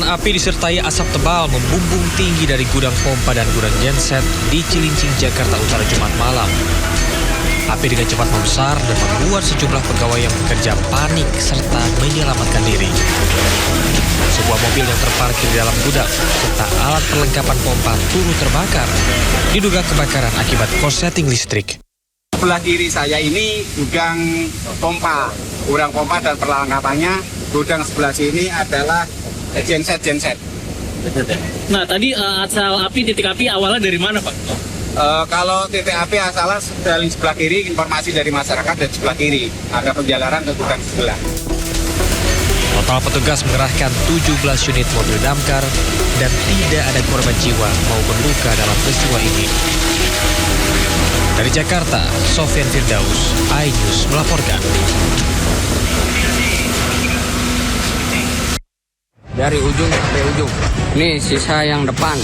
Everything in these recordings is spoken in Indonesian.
api disertai asap tebal membumbung tinggi dari gudang pompa dan gudang genset di Cilincing, Jakarta Utara Jumat malam. Api dengan cepat membesar dan membuat sejumlah pegawai yang bekerja panik serta menyelamatkan diri. Sebuah mobil yang terparkir di dalam gudang serta alat perlengkapan pompa turut terbakar. Diduga kebakaran akibat korsleting listrik. Sebelah kiri saya ini gudang pompa, dan perlengkapannya. Gudang sebelah sini adalah genset. Nah, tadi asal api, titik api awalnya dari mana, Pak? Kalau titik api asalnya dari sebelah kiri, informasi dari masyarakat dari sebelah kiri. Ada penjalaran ke gudang sebelah. Total petugas mengerahkan 17 unit mobil damkar dan tidak ada korban jiwa maupun luka dalam peristiwa ini. Dari Jakarta, Sofyan Firdaus, iNews melaporkan. Dari ujung sampai ujung. Nih sisa yang depan.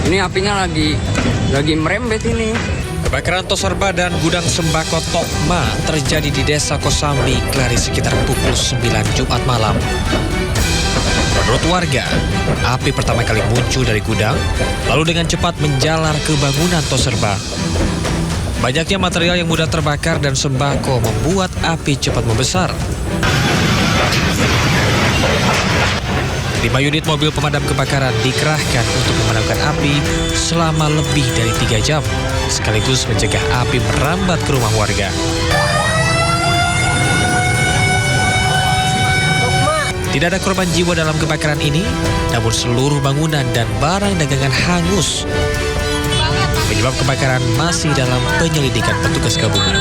Ini apinya lagi merembet ini. Kebakaran Toserba dan gudang sembako Tokma terjadi di Desa Kosambi, Klari sekitar pukul 9 Jumat malam. Menurut warga, api pertama kali muncul dari gudang, lalu dengan cepat menjalar ke bangunan Toserba. Banyaknya material yang mudah terbakar dan sembako membuat api cepat membesar. 5 unit mobil pemadam kebakaran dikerahkan untuk memadamkan api selama lebih dari 3 jam, sekaligus mencegah api merambat ke rumah warga. Tidak ada korban jiwa dalam kebakaran ini, namun seluruh bangunan dan barang dagangan hangus. Penyebab kebakaran masih dalam penyelidikan petugas gabungan.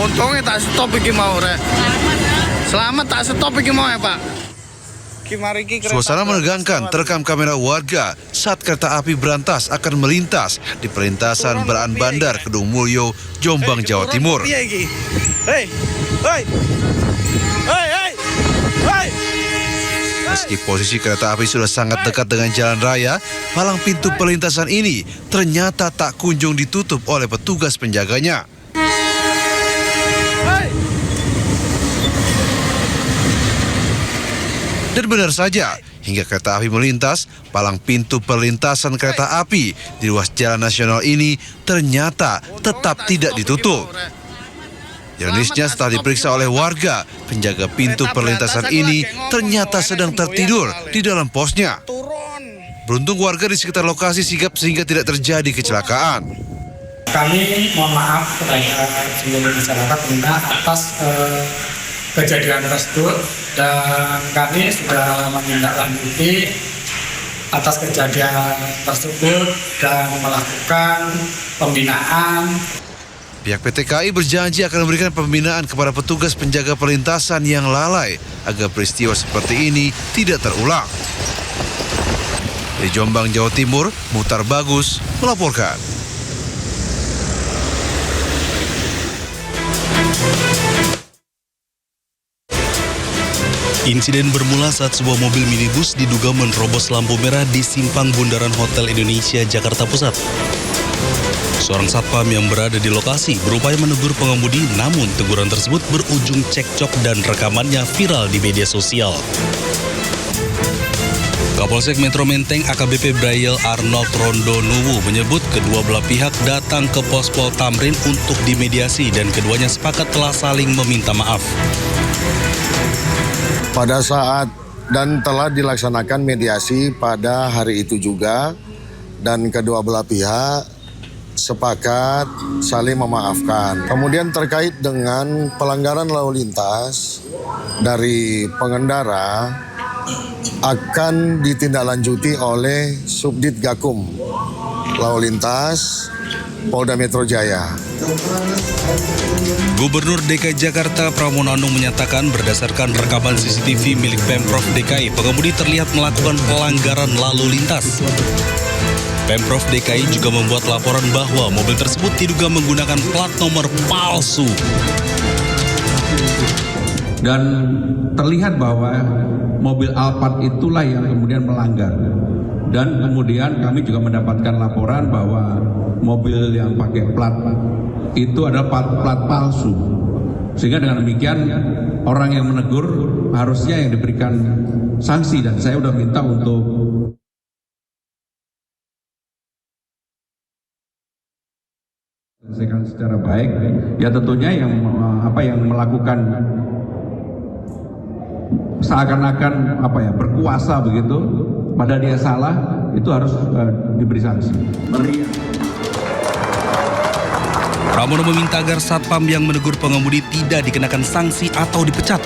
Untungnya tak stop iki mau, Rek. Selamat tak stop iki mau ya, Pak. Suasana menegangkan terekam kamera warga saat kereta api berantas akan melintas di perlintasan Beraan Bandar Kedung Mulyo, Jombang, Jawa Timur. Meski posisi kereta api sudah sangat dekat dengan jalan raya, palang pintu perlintasan ini ternyata tak kunjung ditutup oleh petugas penjaganya. Dan benar saja, hingga kereta api melintas, palang pintu perlintasan kereta api di ruas jalan nasional ini ternyata tetap tidak ditutup. Ironisnya setelah diperiksa oleh warga, penjaga pintu perlintasan ini ternyata sedang tertidur di dalam posnya. Beruntung warga di sekitar lokasi sigap sehingga tidak terjadi kecelakaan. Kami mohon maaf kepada seluruh masyarakat atas kejadian tersebut, dan kami sudah menindaklanjuti atas kejadian tersebut dan melakukan pembinaan. Pihak PT KAI berjanji akan memberikan pembinaan kepada petugas penjaga perlintasan yang lalai agar peristiwa seperti ini tidak terulang. Di Jombang, Jawa Timur, Muhtar Bagus melaporkan. Insiden bermula saat sebuah mobil minibus diduga menerobos lampu merah di simpang Bundaran Hotel Indonesia, Jakarta Pusat. Seorang satpam yang berada di lokasi berupaya menegur pengemudi, namun teguran tersebut berujung cekcok dan rekamannya viral di media sosial. Kapolsek Metro Menteng AKBP Brayel Arnold Rondonuwu menyebut kedua belah pihak datang ke pos Pol Tamrin untuk dimediasi dan keduanya sepakat telah saling meminta maaf. Pada saat dan telah dilaksanakan mediasi pada hari itu juga, dan kedua belah pihak sepakat saling memaafkan. Kemudian terkait dengan pelanggaran lalu lintas dari pengendara akan ditindaklanjuti oleh Subdit Gakum Lalu Lintas Polda Metro Jaya. Gubernur DKI Jakarta Pramono Anung menyatakan berdasarkan rekaman CCTV milik Pemprov DKI, pengemudi terlihat melakukan pelanggaran lalu lintas. Pemprov DKI juga membuat laporan bahwa mobil tersebut diduga menggunakan plat nomor palsu. Dan terlihat bahwa mobil Alphard itulah yang kemudian melanggar. Dan kemudian kami juga mendapatkan laporan bahwa mobil yang pakai plat itu adalah plat palsu. Sehingga dengan demikian orang yang menegur harusnya yang diberikan sanksi, dan saya sudah minta untuk selesaikan secara baik. Ya tentunya yang melakukan seakan-akan berkuasa begitu, padahal dia salah, itu harus diberi sanksi. Pramono meminta agar satpam yang menegur pengemudi tidak dikenakan sanksi atau dipecat.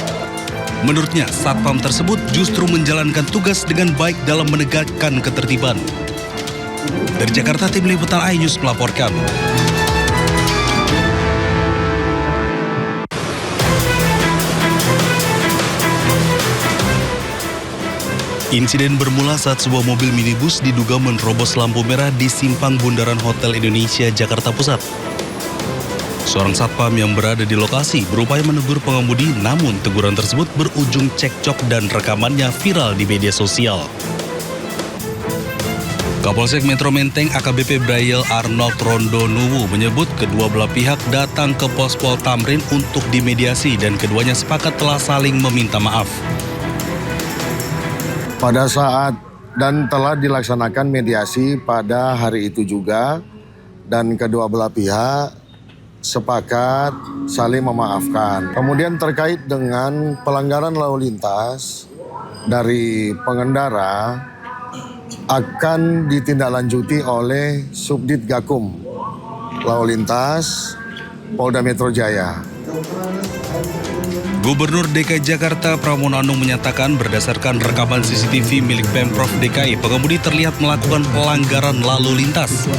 Menurutnya, satpam tersebut justru menjalankan tugas dengan baik dalam menegakkan ketertiban. Dari Jakarta, tim liputan iNews melaporkan. Insiden bermula saat sebuah mobil minibus diduga menerobos lampu merah di simpang bundaran Hotel Indonesia, Jakarta Pusat. Seorang satpam yang berada di lokasi berupaya menegur pengemudi, namun teguran tersebut berujung cekcok dan rekamannya viral di media sosial. Kapolsek Metro Menteng AKBP Braille Arnold Rondonuwu menyebut kedua belah pihak datang ke Pospol Tamrin untuk dimediasi dan keduanya sepakat telah saling meminta maaf. Pada saat dan telah dilaksanakan mediasi pada hari itu juga, dan kedua belah pihak sepakat saling memaafkan. Kemudian terkait dengan pelanggaran lalu lintas dari pengendara akan ditindaklanjuti oleh Subdit Gakum Lalu Lintas Polda Metro Jaya. Gubernur DKI Jakarta Pramono Anung menyatakan berdasarkan rekaman CCTV milik Pemprov DKI, pengemudi terlihat melakukan pelanggaran lalu lintas.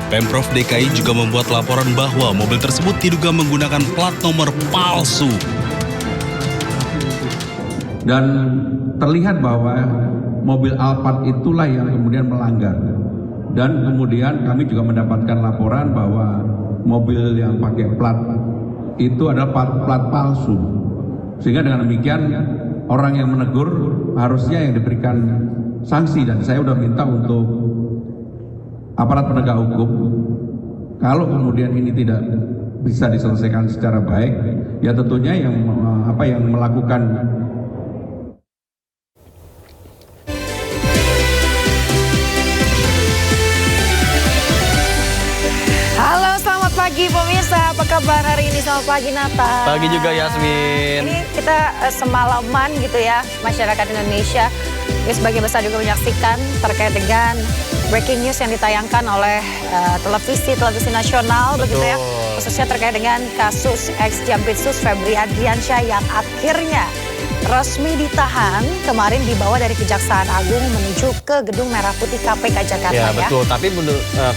Pemprov DKI juga membuat laporan bahwa mobil tersebut diduga menggunakan plat nomor palsu. Dan terlihat bahwa mobil Alphard itulah yang kemudian melanggar. Dan kemudian kami juga mendapatkan laporan bahwa mobil yang pakai plat itu adalah plat palsu. Sehingga dengan demikian orang yang menegur harusnya yang diberikan sanksi, dan saya sudah minta untuk aparat penegak hukum, kalau kemudian ini tidak bisa diselesaikan secara baik, ya tentunya yang melakukan pagi pemirsa, apa kabar hari ini? Selamat pagi Nata. Pagi juga Yasmin. Ini kita semalaman gitu ya, masyarakat Indonesia sebagian besar juga menyaksikan terkait dengan breaking news yang ditayangkan oleh televisi nasional. Betul. Begitu ya, khususnya terkait dengan kasus ex-Jampitsus Febri Adriansyah yang akhirnya resmi ditahan kemarin dibawa dari Kejaksaan Agung menuju ke Gedung Merah Putih KPK Jakarta ya. Betul, tapi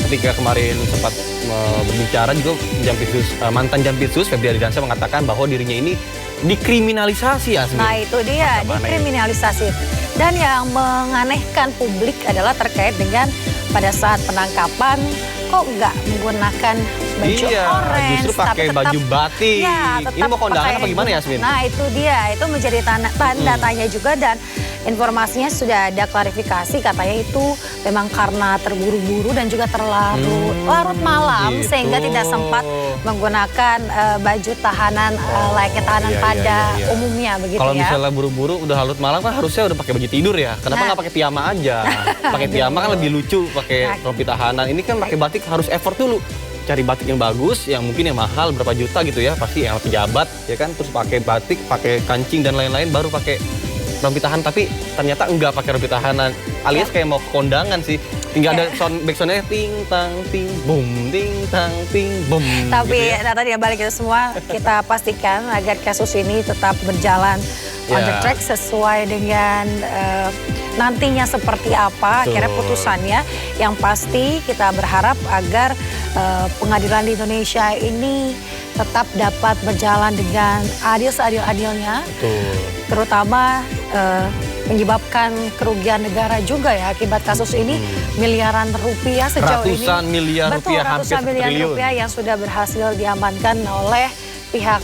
ketika kemarin sempat berbicara juga mantan Jampitsus Febri Adriansyah mengatakan bahwa dirinya ini dikriminalisasi ya. Nah itu dia, dikriminalisasi. Dan yang menganehkan publik adalah terkait dengan pada saat penangkapan kok nggak menggunakan baju orange, justru pakai baju batik. Ya, ini mau kondangan apa gimana Yasmin? Nah itu dia, itu menjadi tanda tanya juga, dan informasinya sudah ada klarifikasi, katanya itu memang karena terburu-buru dan juga terlalu larut malam sehingga tidak sempat menggunakan baju tahanan layaknya tahanan pada umumnya begitu. Kalau ya. misalnya buru-buru udah larut malam kan harusnya udah pakai baju tidur ya. Kenapa nggak pakai piyama aja? Pakai piyama kan lebih lucu, pakai rompi tahanan. Ini kan pakai batik harus effort dulu. Cari batik yang bagus, yang mungkin yang mahal berapa juta gitu ya, pasti yang pejabat ya kan, terus pakai batik, pakai kancing dan lain-lain, baru pakai rompi tahanan. Tapi ternyata enggak pakai rompi tahanan, alias kayak mau kondangan sih. Tinggal ada backsoundnya ting tang ting boom, ting tang ting boom. Tapi gitu ya. tadi balik itu semua kita pastikan agar kasus ini tetap berjalan on the track sesuai dengan nantinya seperti apa akhirnya putusannya. Yang pasti kita berharap agar pengadilan di Indonesia ini tetap dapat berjalan dengan adil seadil-adilnya. Terutama menyebabkan kerugian negara juga ya akibat kasus ini, miliaran rupiah sejauh ini. Ratusan miliar rupiah, hampir ratusan miliar triliun rupiah yang sudah berhasil diamankan oleh pihak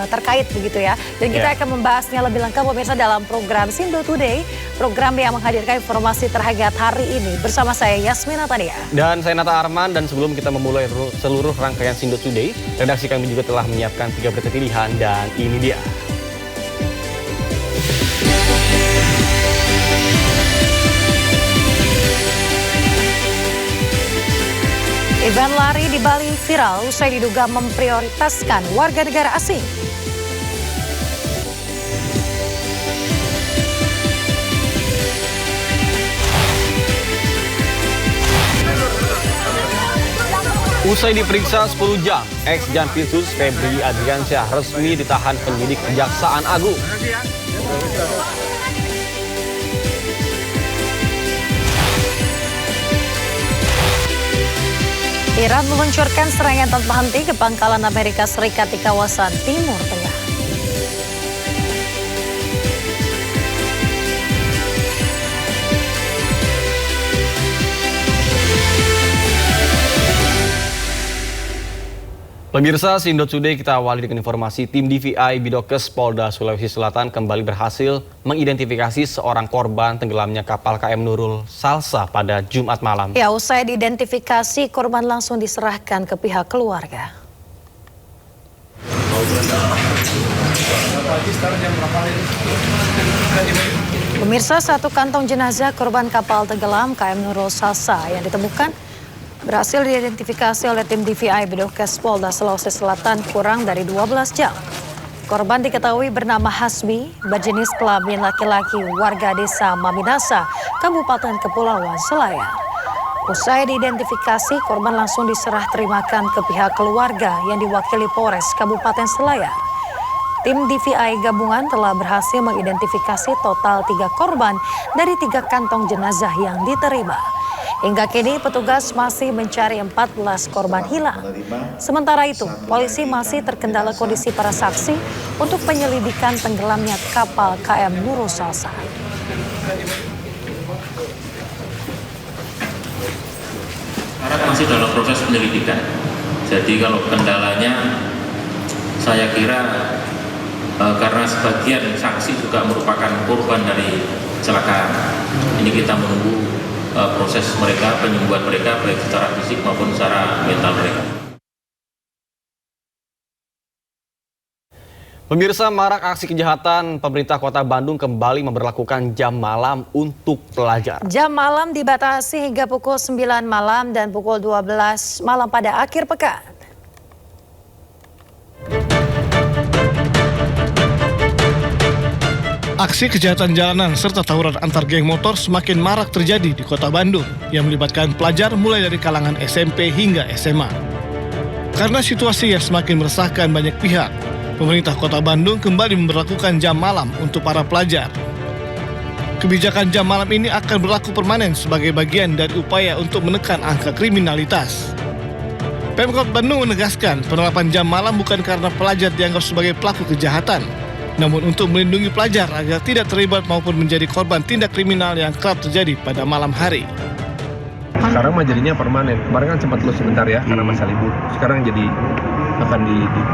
terkait begitu ya. Dan kita akan membahasnya lebih lengkap pemirsa dalam program Sindo Today, program yang menghadirkan informasi terhangat hari ini. Bersama saya Yasmin Natania. Dan saya Nata Arman, dan sebelum kita memulai seluruh rangkaian Sindo Today, redaksi kami juga telah menyiapkan 3 berita pilihan dan ini dia. Event lari di Bali viral usai diduga memprioritaskan warga negara asing. Usai diperiksa 10 jam, ex-Jampitsus Febri Adriansyah resmi ditahan penyidik Kejaksaan Agung. Iran meluncurkan serangan tanpa henti ke pangkalan Amerika Serikat di kawasan Timur Tengah. Pemirsa Sindo Today, kita awali dengan informasi tim DVI Bidokes Polda Sulawesi Selatan kembali berhasil mengidentifikasi seorang korban tenggelamnya kapal KM Nurul Salsa pada Jumat malam. Ya, usai diidentifikasi, korban langsung diserahkan ke pihak keluarga. Pemirsa, 1 kantong jenazah korban kapal tenggelam KM Nurul Salsa yang ditemukan berhasil diidentifikasi oleh tim DVI Bidokes Polda Sulawesi Selatan kurang dari 12 jam. Korban diketahui bernama Hasbi, berjenis kelamin laki-laki, warga desa Maminasa, Kabupaten Kepulauan Selayar. Usai diidentifikasi, korban langsung diserah terimakan ke pihak keluarga yang diwakili Polres Kabupaten Selayar. Tim DVI gabungan telah berhasil mengidentifikasi total 3 korban dari 3 kantong jenazah yang diterima. Hingga kini petugas masih mencari 14 korban hilang. Sementara itu, polisi masih terkendala kondisi para saksi untuk penyelidikan tenggelamnya kapal KM Nurul Salsa. Sekarang masih dalam proses penyelidikan. Jadi kalau kendalanya, saya kira karena sebagian saksi juga merupakan korban dari kecelakaan. Ini kita menunggu proses mereka, penyembuhan mereka baik secara fisik maupun secara mental mereka. Pemirsa, marak aksi kejahatan, pemerintah Kota Bandung kembali memberlakukan jam malam untuk pelajar. Jam malam dibatasi hingga pukul 9 malam dan pukul 12 malam pada akhir pekan. Aksi kejahatan jalanan serta tawuran antar geng motor semakin marak terjadi di Kota Bandung yang melibatkan pelajar mulai dari kalangan SMP hingga SMA. Karena situasi yang semakin meresahkan banyak pihak, pemerintah Kota Bandung kembali memberlakukan jam malam untuk para pelajar. Kebijakan jam malam ini akan berlaku permanen sebagai bagian dari upaya untuk menekan angka kriminalitas. Pemkot Bandung menegaskan penerapan jam malam bukan karena pelajar dianggap sebagai pelaku kejahatan, namun untuk melindungi pelajar agar tidak terlibat maupun menjadi korban tindak kriminal yang kerap terjadi pada malam hari. Sekarang mah jadinya permanen. Kemarin kan sempat close sebentar ya karena masa libur. Sekarang jadi akan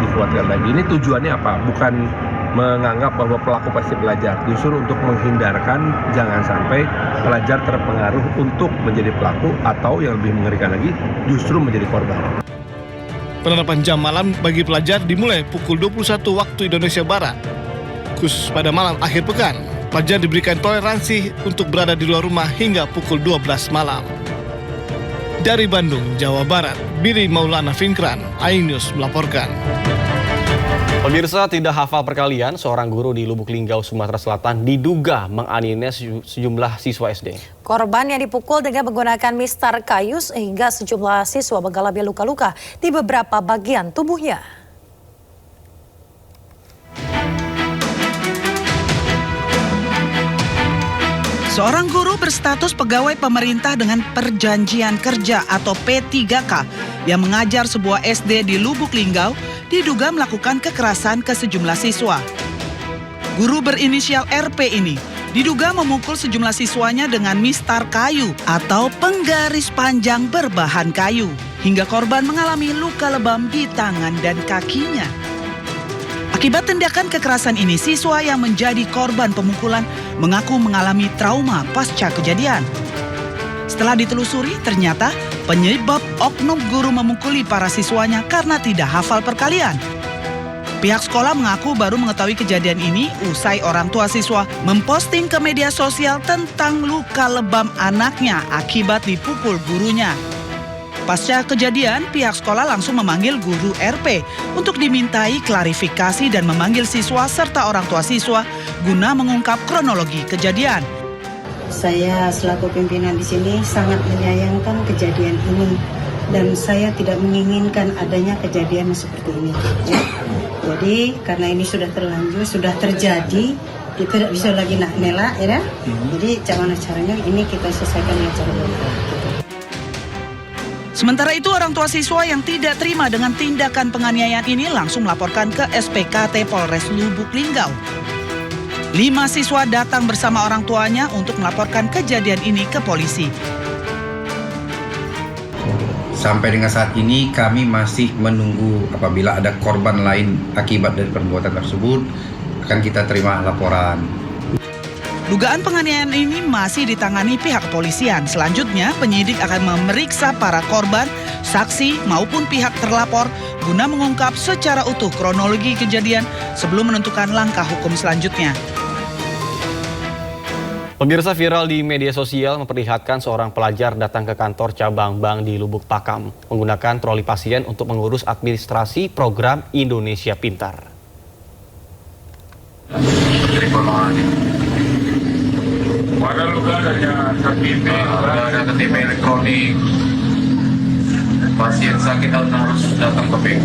dikuatkan lagi. Ini tujuannya apa? Bukan menganggap bahwa pelaku pasti pelajar. Justru untuk menghindarkan jangan sampai pelajar terpengaruh untuk menjadi pelaku atau yang lebih mengerikan lagi justru menjadi korban. Penerapan jam malam bagi pelajar dimulai pukul 21 waktu Indonesia Barat. Khusus pada malam akhir pekan, pelajar diberikan toleransi untuk berada di luar rumah hingga pukul 12 malam. Dari Bandung, Jawa Barat, Billy Maulana Finkran, iNews melaporkan. Pemirsa, tidak hafal perkalian, seorang guru di Lubuk Linggau, Sumatera Selatan diduga menganiaya sejumlah siswa SD. Korban yang dipukul dengan menggunakan mistar kayu sehingga sejumlah siswa mengalami luka-luka di beberapa bagian tubuhnya. Seorang guru berstatus pegawai pemerintah dengan perjanjian kerja atau P3K yang mengajar sebuah SD di Lubuk Linggau diduga melakukan kekerasan ke sejumlah siswa. Guru berinisial RP ini diduga memukul sejumlah siswanya dengan mistar kayu atau penggaris panjang berbahan kayu, hingga korban mengalami luka lebam di tangan dan kakinya. Akibat tindakan kekerasan ini, siswa yang menjadi korban pemukulan mengaku mengalami trauma pasca kejadian. Setelah ditelusuri, ternyata penyebab oknum guru memukuli para siswanya karena tidak hafal perkalian. Pihak sekolah mengaku baru mengetahui kejadian ini usai orang tua siswa memposting ke media sosial tentang luka lebam anaknya akibat dipukul gurunya. Pasca kejadian, pihak sekolah langsung memanggil guru RP untuk dimintai klarifikasi dan memanggil siswa serta orang tua siswa guna mengungkap kronologi kejadian. Saya selaku pimpinan di sini sangat menyayangkan kejadian ini dan saya tidak menginginkan adanya kejadian seperti ini. Ya. Jadi karena ini sudah terlanjur, sudah terjadi, kita tidak bisa lagi ngelak, ya. Jadi gimana caranya ini kita selesaikan dengan cara baik. Sementara itu, orang tua siswa yang tidak terima dengan tindakan penganiayaan ini langsung melaporkan ke SPKT Polres Lubuk Linggau. 5 siswa datang bersama orang tuanya untuk melaporkan kejadian ini ke polisi. Sampai dengan saat ini kami masih menunggu apabila ada korban lain akibat dari perbuatan tersebut akan kita terima laporan. Dugaan penganiayaan ini masih ditangani pihak kepolisian. Selanjutnya, penyidik akan memeriksa para korban, saksi maupun pihak terlapor guna mengungkap secara utuh kronologi kejadian sebelum menentukan langkah hukum selanjutnya. Pemirsa, viral di media sosial memperlihatkan seorang pelajar datang ke kantor cabang bank di Lubuk Pakam menggunakan troli pasien untuk mengurus administrasi program Indonesia Pintar. Ada luka adanya KTP elektronik. Pasien sakit harus datang ke bank.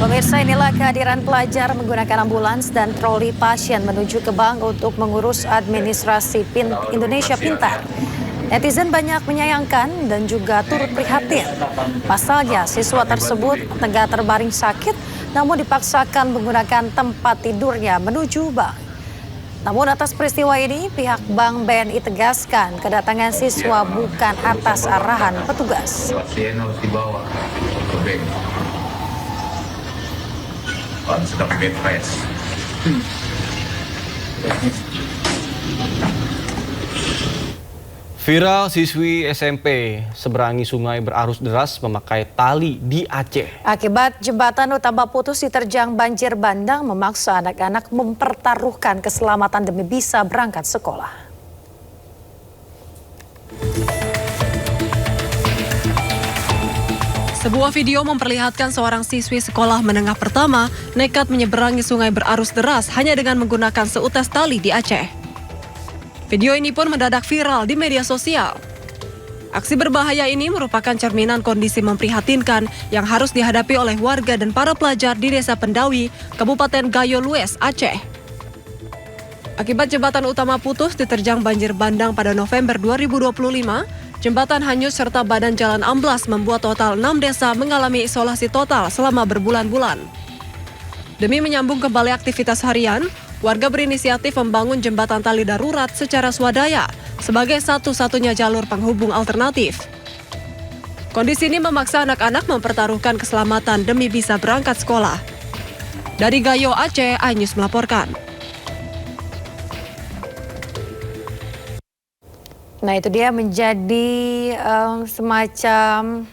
Pemirsa, inilah kehadiran pelajar menggunakan ambulans dan troli pasien menuju ke bank untuk mengurus administrasi Indonesia Pintar. Netizen banyak menyayangkan dan juga turut prihatin. Pasalnya, siswa tersebut tengah terbaring sakit namun dipaksakan menggunakan tempat tidurnya menuju bank. Namun atas peristiwa ini, pihak Bank BNI tegaskan kedatangan siswa bukan atas arahan petugas. Pasien harus dibawa ke bank. Sedang bed rest. Viral, siswi SMP seberangi sungai berarus deras memakai tali di Aceh. Akibat jembatan utama putus diterjang banjir bandang memaksa anak-anak mempertaruhkan keselamatan demi bisa berangkat sekolah. Sebuah video memperlihatkan seorang siswi sekolah menengah pertama nekat menyeberangi sungai berarus deras hanya dengan menggunakan seutas tali di Aceh. Video ini pun mendadak viral di media sosial. Aksi berbahaya ini merupakan cerminan kondisi memprihatinkan yang harus dihadapi oleh warga dan para pelajar di Desa Pendawi, Kabupaten Gayo Lues, Aceh. Akibat jembatan utama putus diterjang banjir bandang pada November 2025, jembatan hanyut serta badan jalan amblas membuat total 6 desa mengalami isolasi total selama berbulan-bulan. Demi menyambung kembali aktivitas harian, warga berinisiatif membangun jembatan tali darurat secara swadaya sebagai satu-satunya jalur penghubung alternatif. Kondisi ini memaksa anak-anak mempertaruhkan keselamatan demi bisa berangkat sekolah. Dari Gayo, Aceh, iNews melaporkan. Nah, itu dia menjadi semacam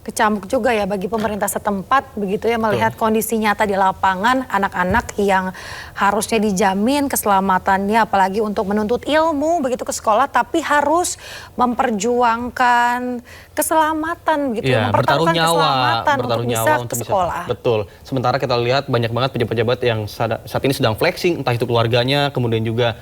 kecambuk juga ya bagi pemerintah setempat begitu ya melihat kondisi nyata di lapangan anak-anak yang harusnya dijamin keselamatannya apalagi untuk menuntut ilmu begitu ke sekolah tapi harus memperjuangkan keselamatan begitu ya, bertaruh nyawa untuk bisa ke sekolah. Betul. Sementara kita lihat banyak banget pejabat-pejabat yang saat ini sedang flexing entah itu keluarganya kemudian juga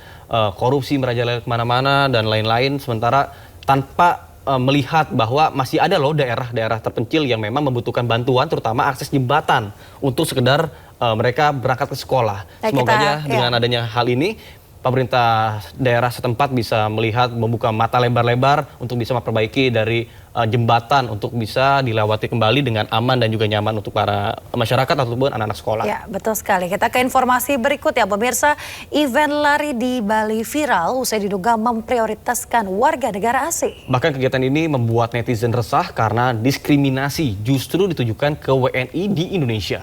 korupsi merajalela kemana-mana dan lain-lain sementara tanpa melihat bahwa masih ada loh daerah-daerah terpencil yang memang membutuhkan bantuan terutama akses jembatan untuk sekedar mereka berangkat ke sekolah. Semoga aja dengan adanya hal ini pemerintah daerah setempat bisa melihat membuka mata lebar-lebar untuk bisa memperbaiki dari jembatan untuk bisa dilewati kembali dengan aman dan juga nyaman untuk para masyarakat ataupun anak-anak sekolah. Ya, betul sekali. Kita ke informasi berikut ya pemirsa. Event lari di Bali viral usai diduga memprioritaskan warga negara asing. Bahkan kegiatan ini membuat netizen resah karena diskriminasi justru ditujukan ke WNI di Indonesia.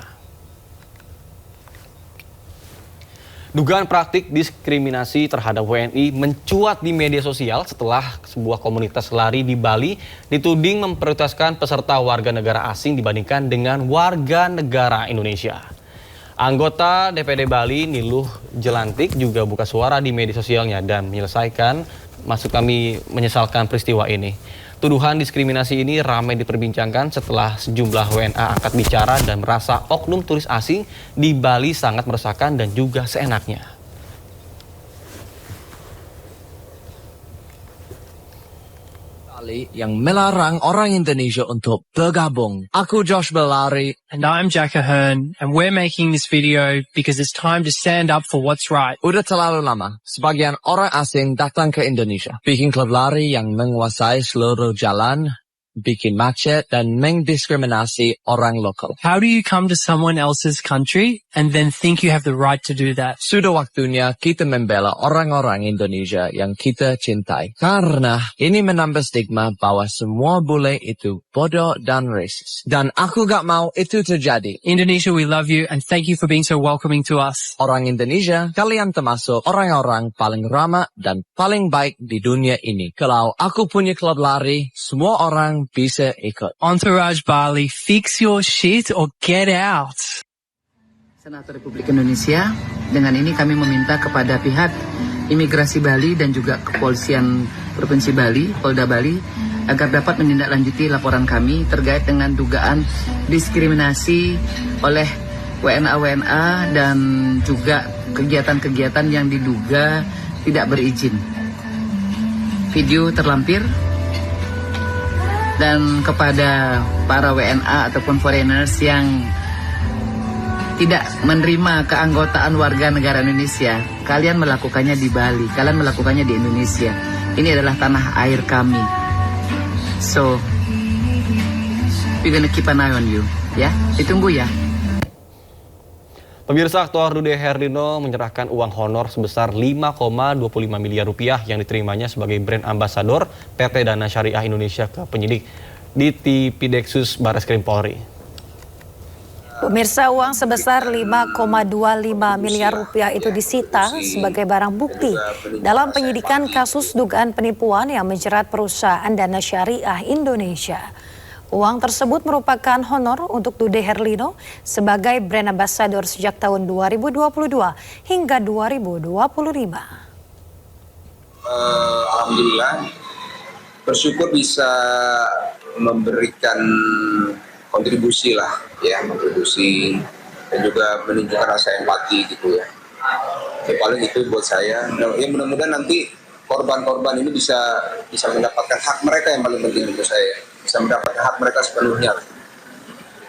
Dugaan praktik diskriminasi terhadap WNI mencuat di media sosial setelah sebuah komunitas lari di Bali dituding memprioritaskan peserta warga negara asing dibandingkan dengan warga negara Indonesia. Anggota DPD Bali Niluh Jelantik juga buka suara di media sosialnya dan kami menyesalkan peristiwa ini. Tuduhan diskriminasi ini ramai diperbincangkan setelah sejumlah WNA angkat bicara dan merasa oknum turis asing di Bali sangat meresahkan dan juga seenaknya. Yang melarang orang Indonesia untuk bergabung. Aku Josh Belari. And I'm Jack Ahern, and we're making this video because it's time to stand up for what's right. Udah terlalu lama, sebagian orang asing datang ke Indonesia, bikin klub lari yang menguasai seluruh jalan, bikin macet, dan mendiskriminasi orang lokal. How do you come to someone else's country and then think you have the right to do that? Sudah waktunya kita membela orang-orang Indonesia yang kita cintai. Karena ini menambah stigma bahwa semua bule itu bodoh dan racist. Dan aku gak mau itu terjadi. Indonesia, we love you and thank you for being so welcoming to us. Orang Indonesia, kalian termasuk orang-orang paling ramah dan paling baik di dunia ini. Kalau aku punya klub lari, semua orang bisa ikut. Entourage Bali, fix your shit or get out. Senator Republik Indonesia, dengan ini kami meminta kepada pihak Imigrasi Bali dan juga Kepolisian Provinsi Bali, Polda Bali, agar dapat menindaklanjuti laporan kami terkait dengan dugaan diskriminasi oleh WNA-WNA dan juga kegiatan-kegiatan yang diduga tidak berizin. Video terlampir. Dan kepada para WNA ataupun foreigners yang tidak menerima keanggotaan warga negara Indonesia, kalian melakukannya di Bali, kalian melakukannya di Indonesia. Ini adalah tanah air kami. So, we're gonna keep an eye on you, ya. Ditunggu ya. Pemirsa, aktor Dude Herlino menyerahkan uang honor sebesar 5,25 miliar rupiah yang diterimanya sebagai brand ambasador PT Dana Syariah Indonesia ke penyidik di Tipideksus Barreskrim Polri. Pemirsa, uang sebesar 5,25 miliar rupiah itu disita sebagai barang bukti dalam penyidikan kasus dugaan penipuan yang menjerat perusahaan Dana Syariah Indonesia. Uang tersebut merupakan honor untuk Dude Herlino sebagai brand ambassador sejak tahun 2022 hingga 2025. Alhamdulillah, bersyukur bisa memberikan kontribusi dan juga menunjukkan rasa empati gitu ya. Paling itu buat saya. Ya mudah-mudahan nanti korban-korban ini bisa mendapatkan hak mereka yang paling penting untuk saya. Bisa mendapatkan hak mereka sepenuhnya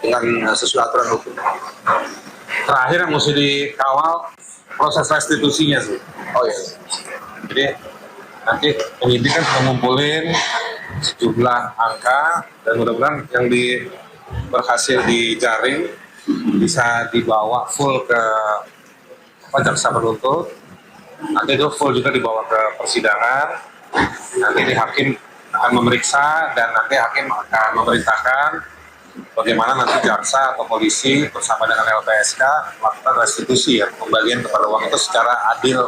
dengan sesuai aturan hukum. Terakhir yang mesti dikawal proses restitusinya sih. Oh iya. Jadi nanti penyidik kan sudah ngumpulin sejumlah angka dan mudah-mudahan yang berhasil dijaring bisa dibawa full ke jaksa penuntut. Nanti itu full juga dibawa ke persidangan. Nanti di hakim akan memeriksa dan nanti hakim akan memerintahkan bagaimana nanti jaksa atau polisi bersama dengan LPSK melakukan restitusi ya, pembalian kepada uang itu secara adil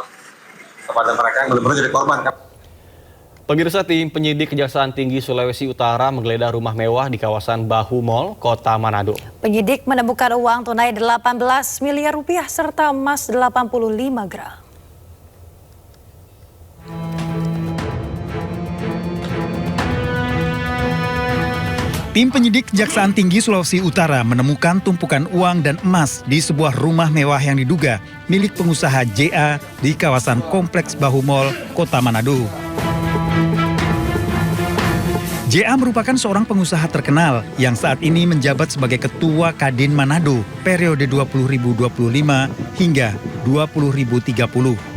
kepada mereka yang benar-benar jadi korban. Pemirsa, tim penyidik Kejaksaan Tinggi Sulawesi Utara menggeledah rumah mewah di kawasan Bahu Mall, Kota Manado. Penyidik menemukan uang tunai 18 miliar rupiah serta emas 85 gram. Tim penyidik Kejaksaan Tinggi Sulawesi Utara menemukan tumpukan uang dan emas di sebuah rumah mewah yang diduga milik pengusaha JA di kawasan Kompleks Bahu Mall, Kota Manado. JA merupakan seorang pengusaha terkenal yang saat ini menjabat sebagai Ketua Kadin Manado periode 20.025 hingga 20.030.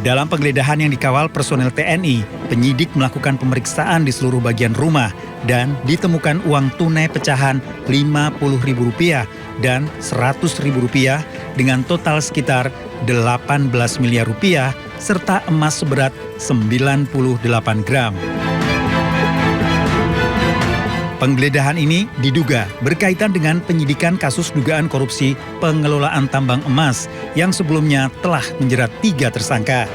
Dalam penggeledahan yang dikawal personel TNI, penyidik melakukan pemeriksaan di seluruh bagian rumah dan ditemukan uang tunai pecahan Rp50.000 dan Rp100.000 dengan total sekitar 18 miliar rupiah serta emas seberat 98 gram. Penggeledahan ini diduga berkaitan dengan penyidikan kasus dugaan korupsi pengelolaan tambang emas yang sebelumnya telah menjerat 3 tersangka.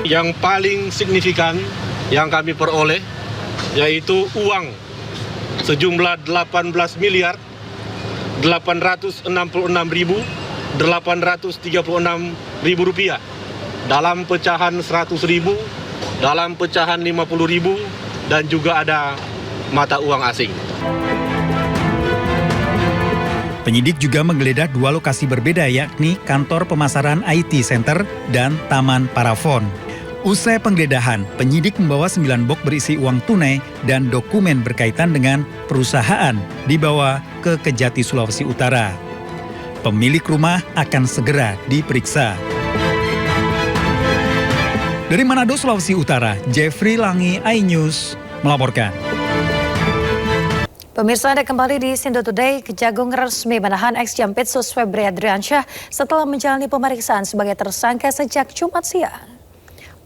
Yang paling signifikan yang kami peroleh yaitu uang sejumlah 18 miliar 866.836.000 rupiah dalam pecahan 100.000, dalam pecahan 50.000 dan juga ada mata uang asing. Penyidik juga menggeledah 2 lokasi berbeda yakni kantor pemasaran IT Center dan Taman Parafon. Usai penggeledahan, penyidik membawa 9 box berisi uang tunai dan dokumen berkaitan dengan perusahaan dibawa ke Kejati, Sulawesi Utara. Pemilik rumah akan segera diperiksa. Dari Manado, Sulawesi Utara, Jeffrey Langi, iNews melaporkan. Pemirsa, Anda kembali di Sindo Today. Kejagung resmi menahan ex-Jampitsus Febri Adriansyah setelah menjalani pemeriksaan sebagai tersangka sejak Jumat siang.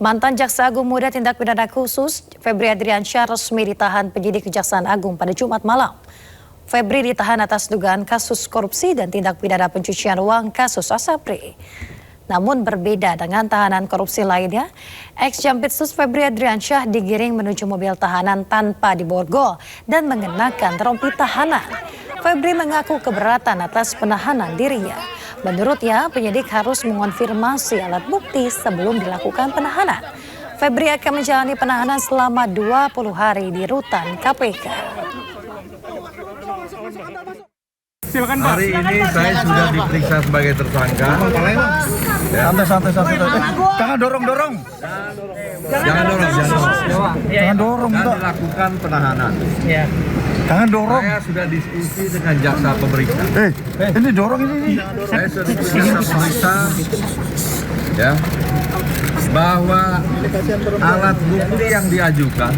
Mantan Jaksa Agung Muda Tindak Pidana Khusus Febri Adriansyah resmi ditahan penyidik Kejaksaan Agung pada Jumat malam. Febri ditahan atas dugaan kasus korupsi dan tindak pidana pencucian uang kasus Asapri. Namun berbeda dengan tahanan korupsi lainnya, ex-Jampitsus Febri Adriansyah digiring menuju mobil tahanan tanpa diborgol dan mengenakan rompi tahanan. Febri mengaku keberatan atas penahanan dirinya. Menurutnya, penyidik harus mengonfirmasi alat bukti sebelum dilakukan penahanan. Febri akan menjalani penahanan selama 20 hari di rutan KPK. Silakan, Pak. Hari ini saya sudah diperiksa sebagai tersangka. Santai. Jangan dorong. Jangan dorong. Dan dilakukan penahanan. Jangan dorong. Saya sudah diskusi dengan jaksa pemeriksa. Ini dorong ini. Saya sudah diskusi dengan pemeriksa, ya, bahwa alat bukti yang diajukan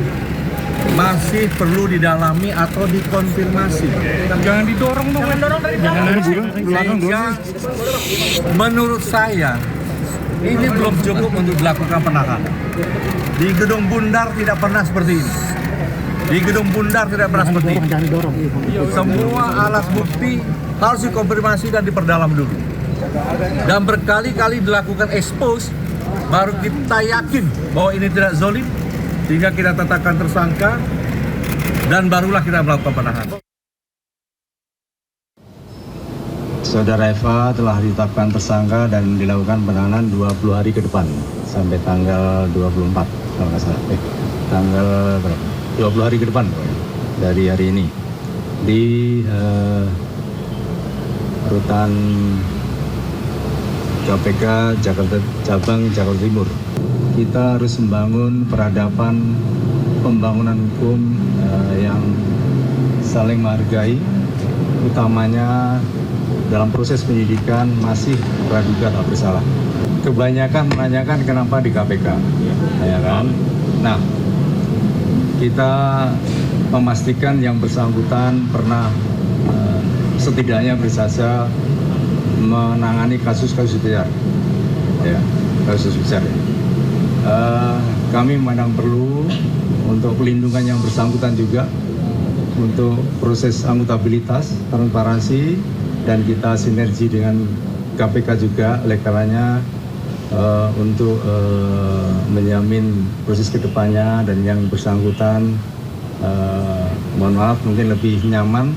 masih perlu didalami atau dikonfirmasi. Jangan didorong dong. Sehingga menurut saya ini belum cukup untuk dilakukan penahanan. Di Gedung Bundar tidak pernah seperti ini. Di Gedung Bundar tidak pernah seperti ini. Semua alat bukti harus dikonfirmasi dan diperdalam dulu. Dan berkali-kali dilakukan expose, baru kita yakin bahwa ini tidak zalim, sehingga kita tetapkan tersangka dan barulah kita melakukan penahanan. Saudara Eva telah ditetapkan tersangka dan dilakukan penahanan 20 hari ke depan sampai tanggal 24 kalau nggak salah. Tanggal berapa? 20 hari ke depan dari hari ini di rutan KPK Jakarta Cabang Jakarta Timur. Kita harus membangun peradaban pembangunan hukum yang saling menghargai, utamanya dalam proses penyidikan masih praduga tak bersalah. Kebanyakan menanyakan kenapa di KPK, ya kan? Nah, kita memastikan yang bersangkutan pernah setidaknya berjasa menangani kasus-kasus besar, ya, kasus besar. Kami memandang perlu untuk pelindungan yang bersangkutan juga, untuk proses akuntabilitas, transparansi, dan kita sinergi dengan KPK juga, oleh karenanya untuk menjamin proses kedepannya dan yang bersangkutan mohon maaf mungkin lebih nyaman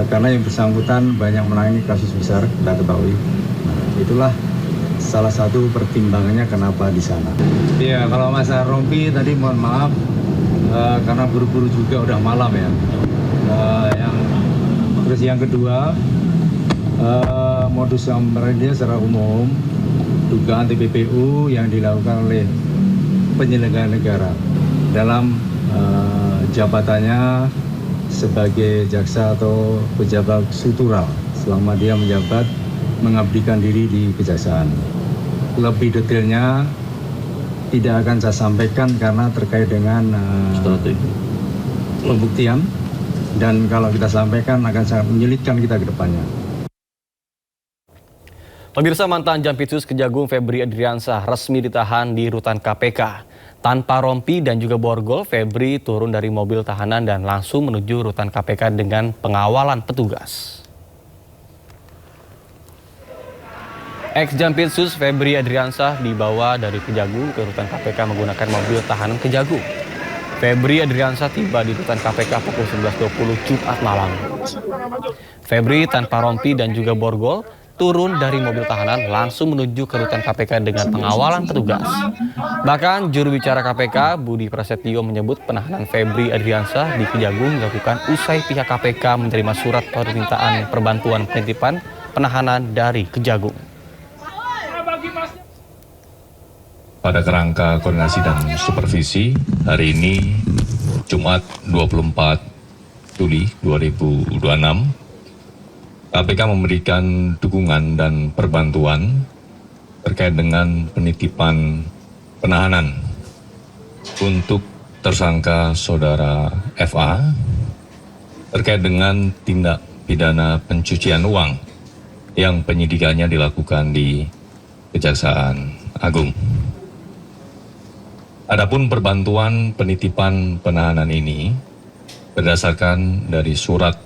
karena yang bersangkutan banyak menangani kasus besar, kita ketahui. Itulah salah satu pertimbangannya kenapa di sana. Iya, kalau masalah rompi tadi mohon maaf karena buru-buru juga udah malam ya. Terus yang kedua, modus operandi secara umum dugaan TPPU yang dilakukan oleh penyelenggara negara dalam jabatannya sebagai jaksa atau pejabat struktural selama dia menjabat mengabdikan diri di kejaksaan. Lebih detailnya tidak akan saya sampaikan karena terkait dengan pembuktian, dan kalau kita sampaikan akan sangat menyulitkan kita ke depannya. Pemirsa, mantan Jampitsus Kejagung Febri Adriansah resmi ditahan di rutan KPK. Tanpa rompi dan juga borgol, Febri turun dari mobil tahanan dan langsung menuju rutan KPK dengan pengawalan petugas. Ex-Jampitsus Febri Adriansah dibawa dari Kejagung ke rutan KPK menggunakan mobil tahanan Kejagung. Febri Adriansah tiba di rutan KPK pukul 11.20 Jumat malam. Febri tanpa rompi dan juga borgol turun dari mobil tahanan langsung menuju ke rutan KPK dengan pengawalan petugas. Bahkan juru bicara KPK Budi Prasetyo menyebut penahanan Febri Adriansah di Kejagung dilakukan usai pihak KPK menerima surat permintaan perbantuan penitipan penahanan dari Kejagung. Pada kerangka koordinasi dan supervisi, hari ini Jumat 24 Juli 2026, KPK memberikan dukungan dan perbantuan terkait dengan penitipan penahanan untuk tersangka saudara FA terkait dengan tindak pidana pencucian uang yang penyidikannya dilakukan di Kejaksaan Agung. Adapun perbantuan penitipan penahanan ini berdasarkan dari surat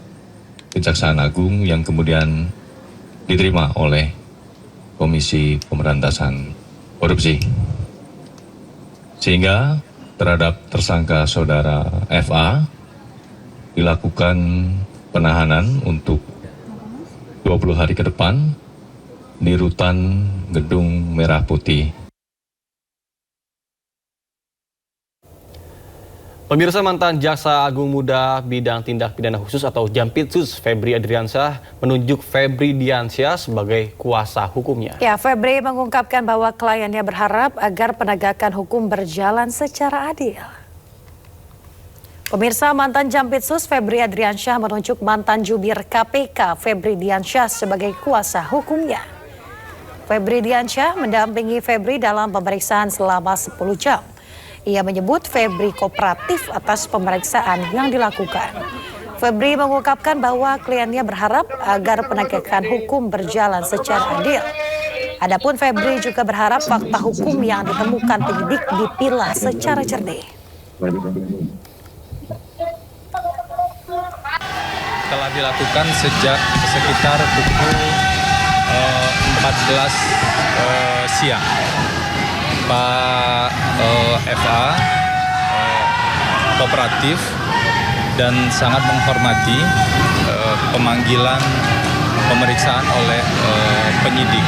Kejaksaan Agung yang kemudian diterima oleh Komisi Pemberantasan Korupsi. Sehingga terhadap tersangka saudara FA dilakukan penahanan untuk 20 hari ke depan di rutan Gedung Merah Putih. Pemirsa, mantan Jaksa Agung Muda Bidang Tindak Pidana Khusus atau Jampitsus Febri Adriansah menunjuk Febri Diansyah sebagai kuasa hukumnya. Ya, Febri mengungkapkan bahwa kliennya berharap agar penegakan hukum berjalan secara adil. Pemirsa, mantan Jampitsus Febri Adriansah menunjuk mantan jubir KPK Febri Diansyah sebagai kuasa hukumnya. Febri Diansyah mendampingi Febri dalam pemeriksaan selama 10 jam. Ia menyebut Febri kooperatif atas pemeriksaan yang dilakukan. Febri mengungkapkan bahwa kliennya berharap agar penegakan hukum berjalan secara adil. Adapun Febri juga berharap fakta hukum yang ditemukan penyidik dipilah secara jernih. Telah dilakukan sejak sekitar pukul 14 siang. Pak FA kooperatif dan sangat menghormati pemanggilan pemeriksaan oleh penyidik.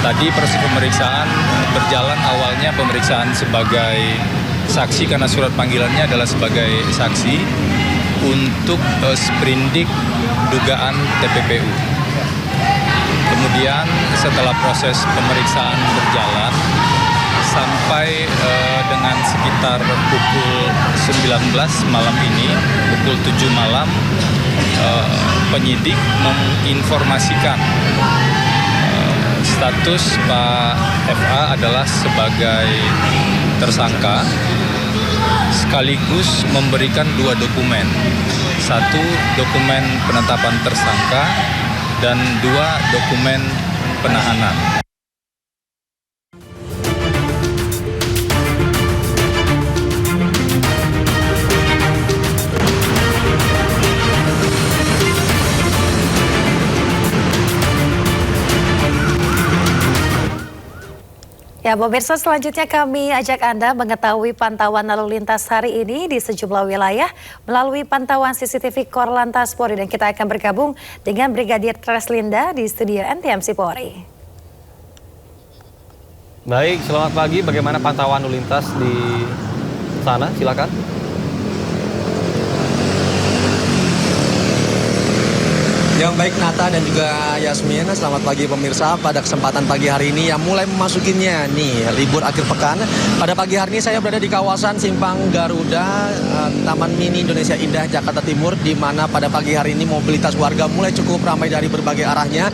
Tadi proses pemeriksaan berjalan, awalnya pemeriksaan sebagai saksi karena surat panggilannya adalah sebagai saksi untuk sprindik dugaan TPPU. Kemudian setelah proses pemeriksaan berjalan sampai dengan sekitar pukul 19 malam ini, pukul 7 malam, penyidik menginformasikan status Pak FA adalah sebagai tersangka, sekaligus memberikan 2 dokumen. 1 dokumen penetapan tersangka dan 2 dokumen penahanan. Ya, pemirsa, selanjutnya kami ajak Anda mengetahui pantauan lalu lintas hari ini di sejumlah wilayah melalui pantauan CCTV Korlantas Polri, dan kita akan bergabung dengan Brigadir Treslinda di studio NTMC Polri. Baik, selamat pagi. Bagaimana pantauan lalu lintas di sana? Silakan. Yang baik, Nata dan juga Yasmin, selamat pagi pemirsa. Pada kesempatan pagi hari ini yang mulai memasukinya nih libur akhir pekan. Pada pagi hari ini saya berada di kawasan Simpang Garuda, Taman Mini Indonesia Indah, Jakarta Timur, di mana pada pagi hari ini mobilitas warga mulai cukup ramai dari berbagai arahnya.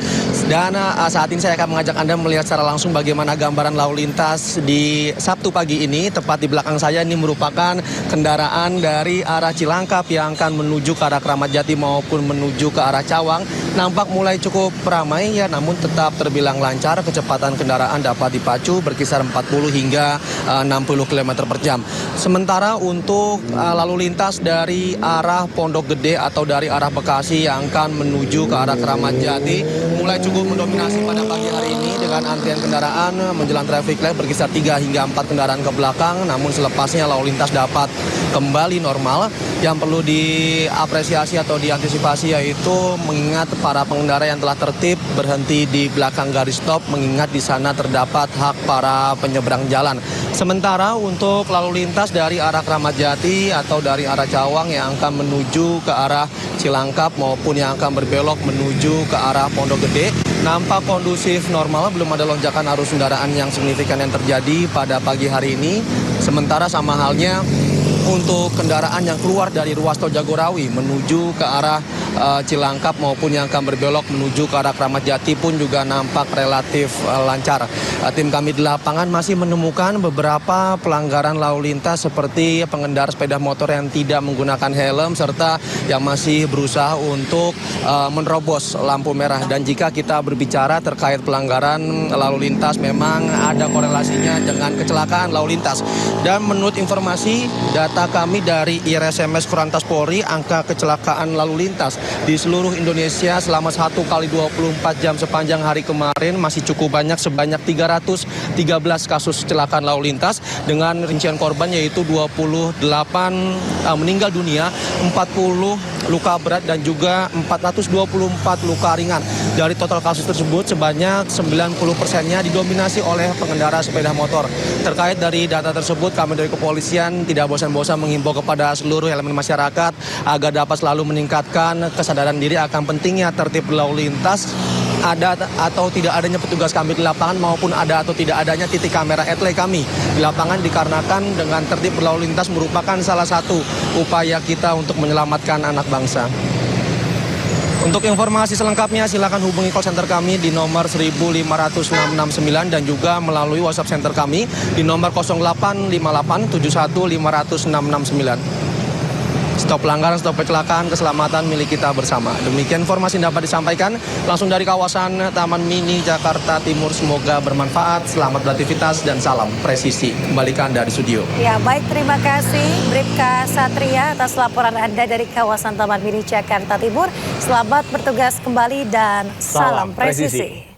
Dan saat ini saya akan mengajak Anda melihat secara langsung bagaimana gambaran lalu lintas di Sabtu pagi ini. Tepat di belakang saya ini merupakan kendaraan dari arah Cilangkap yang akan menuju ke arah Kramat Jati maupun menuju ke arah Cawang. nampak mulai cukup ramai ya, namun tetap terbilang lancar. Kecepatan kendaraan dapat dipacu berkisar 40 hingga 60 km per jam. Sementara untuk lalu lintas dari arah Pondok Gede atau dari arah Bekasi yang akan menuju ke arah Keramat Jati mulai cukup mendominasi pada pagi hari ini dengan antrian kendaraan menjelang traffic light berkisar 3 hingga 4 kendaraan ke belakang. Namun selepasnya lalu lintas dapat kembali normal. Yang perlu diapresiasi atau diantisipasi yaitu mengingat para pengendara yang telah tertib berhenti di belakang garis stop, mengingat di sana terdapat hak para penyeberang jalan. Sementara untuk lalu lintas dari arah Keramat Jati atau dari arah Cawang yang akan menuju ke arah Cilangkap maupun yang akan berbelok menuju ke arah Pondok Gede nampak kondusif normal, belum ada lonjakan arus kendaraan yang signifikan yang terjadi pada pagi hari ini. Sementara sama halnya untuk kendaraan yang keluar dari ruas tol Jagorawi menuju ke arah Cilangkap maupun yang akan berbelok menuju ke arah Keramat Jati pun juga nampak relatif lancar. Tim kami di lapangan masih menemukan beberapa pelanggaran lalu lintas seperti pengendara sepeda motor yang tidak menggunakan helm serta yang masih berusaha untuk menerobos lampu merah. Dan jika kita berbicara terkait pelanggaran lalu lintas, memang ada korelasinya dengan kecelakaan lalu lintas. Dan menurut informasi data kami dari IRSMS Korlantas Polri, angka kecelakaan lalu lintas di seluruh Indonesia selama 1 kali 24 jam sepanjang hari kemarin masih cukup banyak, sebanyak 313 kasus kecelakaan lalu lintas dengan rincian korban yaitu 28 meninggal dunia, 40 luka berat dan juga 424 luka ringan. Dari total kasus tersebut sebanyak 90%-nya didominasi oleh pengendara sepeda motor. Terkait dari data tersebut, kami dari kepolisian tidak bosan-bosan menghimbau kepada seluruh elemen masyarakat agar dapat selalu meningkatkan kesadaran diri akan pentingnya tertib berlalu lintas. Ada atau tidak adanya petugas kami di lapangan maupun ada atau tidak adanya titik kamera etle kami di lapangan dikarenakan dengan tertib berlalu lintas merupakan salah satu upaya kita untuk menyelamatkan anak bangsa. Untuk informasi selengkapnya silakan hubungi call center kami di nomor 15569 dan juga melalui WhatsApp center kami di nomor 085871500669. Stop pelanggaran, stop kecelakaan, keselamatan milik kita bersama. Demikian informasi yang dapat disampaikan langsung dari kawasan Taman Mini Jakarta Timur. Semoga bermanfaat, selamat beraktivitas dan salam presisi. Kembali ke Anda di studio. Ya, baik, terima kasih Bribka Satria atas laporan Anda dari kawasan Taman Mini Jakarta Timur. Selamat bertugas kembali dan salam presisi.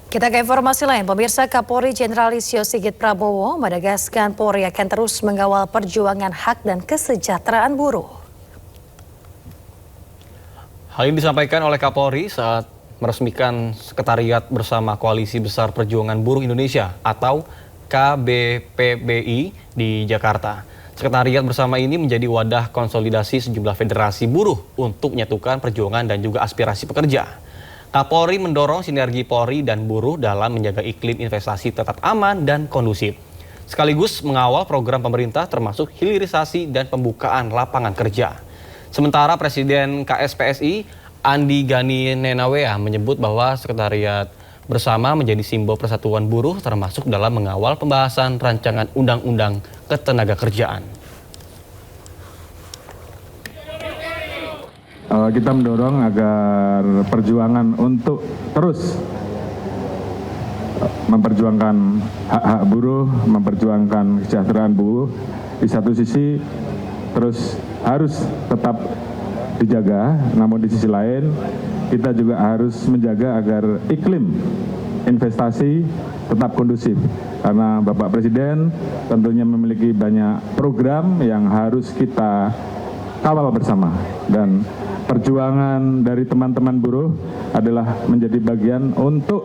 Kita ke informasi lain, pemirsa. Kapolri Jenderal Listio Sigit Prabowo menegaskan Polri akan terus mengawal perjuangan hak dan kesejahteraan buruh. Hal ini disampaikan oleh Kapolri saat meresmikan Sekretariat Bersama Koalisi Besar Perjuangan Buruh Indonesia atau KBPBI di Jakarta. Sekretariat bersama ini menjadi wadah konsolidasi sejumlah federasi buruh untuk menyatukan perjuangan dan juga aspirasi pekerja. Kapolri mendorong sinergi Polri dan buruh dalam menjaga iklim investasi tetap aman dan kondusif. Sekaligus mengawal program pemerintah termasuk hilirisasi dan pembukaan lapangan kerja. Sementara Presiden KSPSI Andi Gani Nenawea menyebut bahwa Sekretariat Bersama menjadi simbol persatuan buruh termasuk dalam mengawal pembahasan rancangan undang-undang ketenagakerjaan. Kita mendorong agar perjuangan untuk terus memperjuangkan hak-hak buruh, memperjuangkan kesejahteraan buruh, di satu sisi terus harus tetap dijaga, namun di sisi lain kita juga harus menjaga agar iklim investasi tetap kondusif. Karena Bapak Presiden tentunya memiliki banyak program yang harus kita kawal bersama, dan perjuangan dari teman-teman buruh adalah menjadi bagian untuk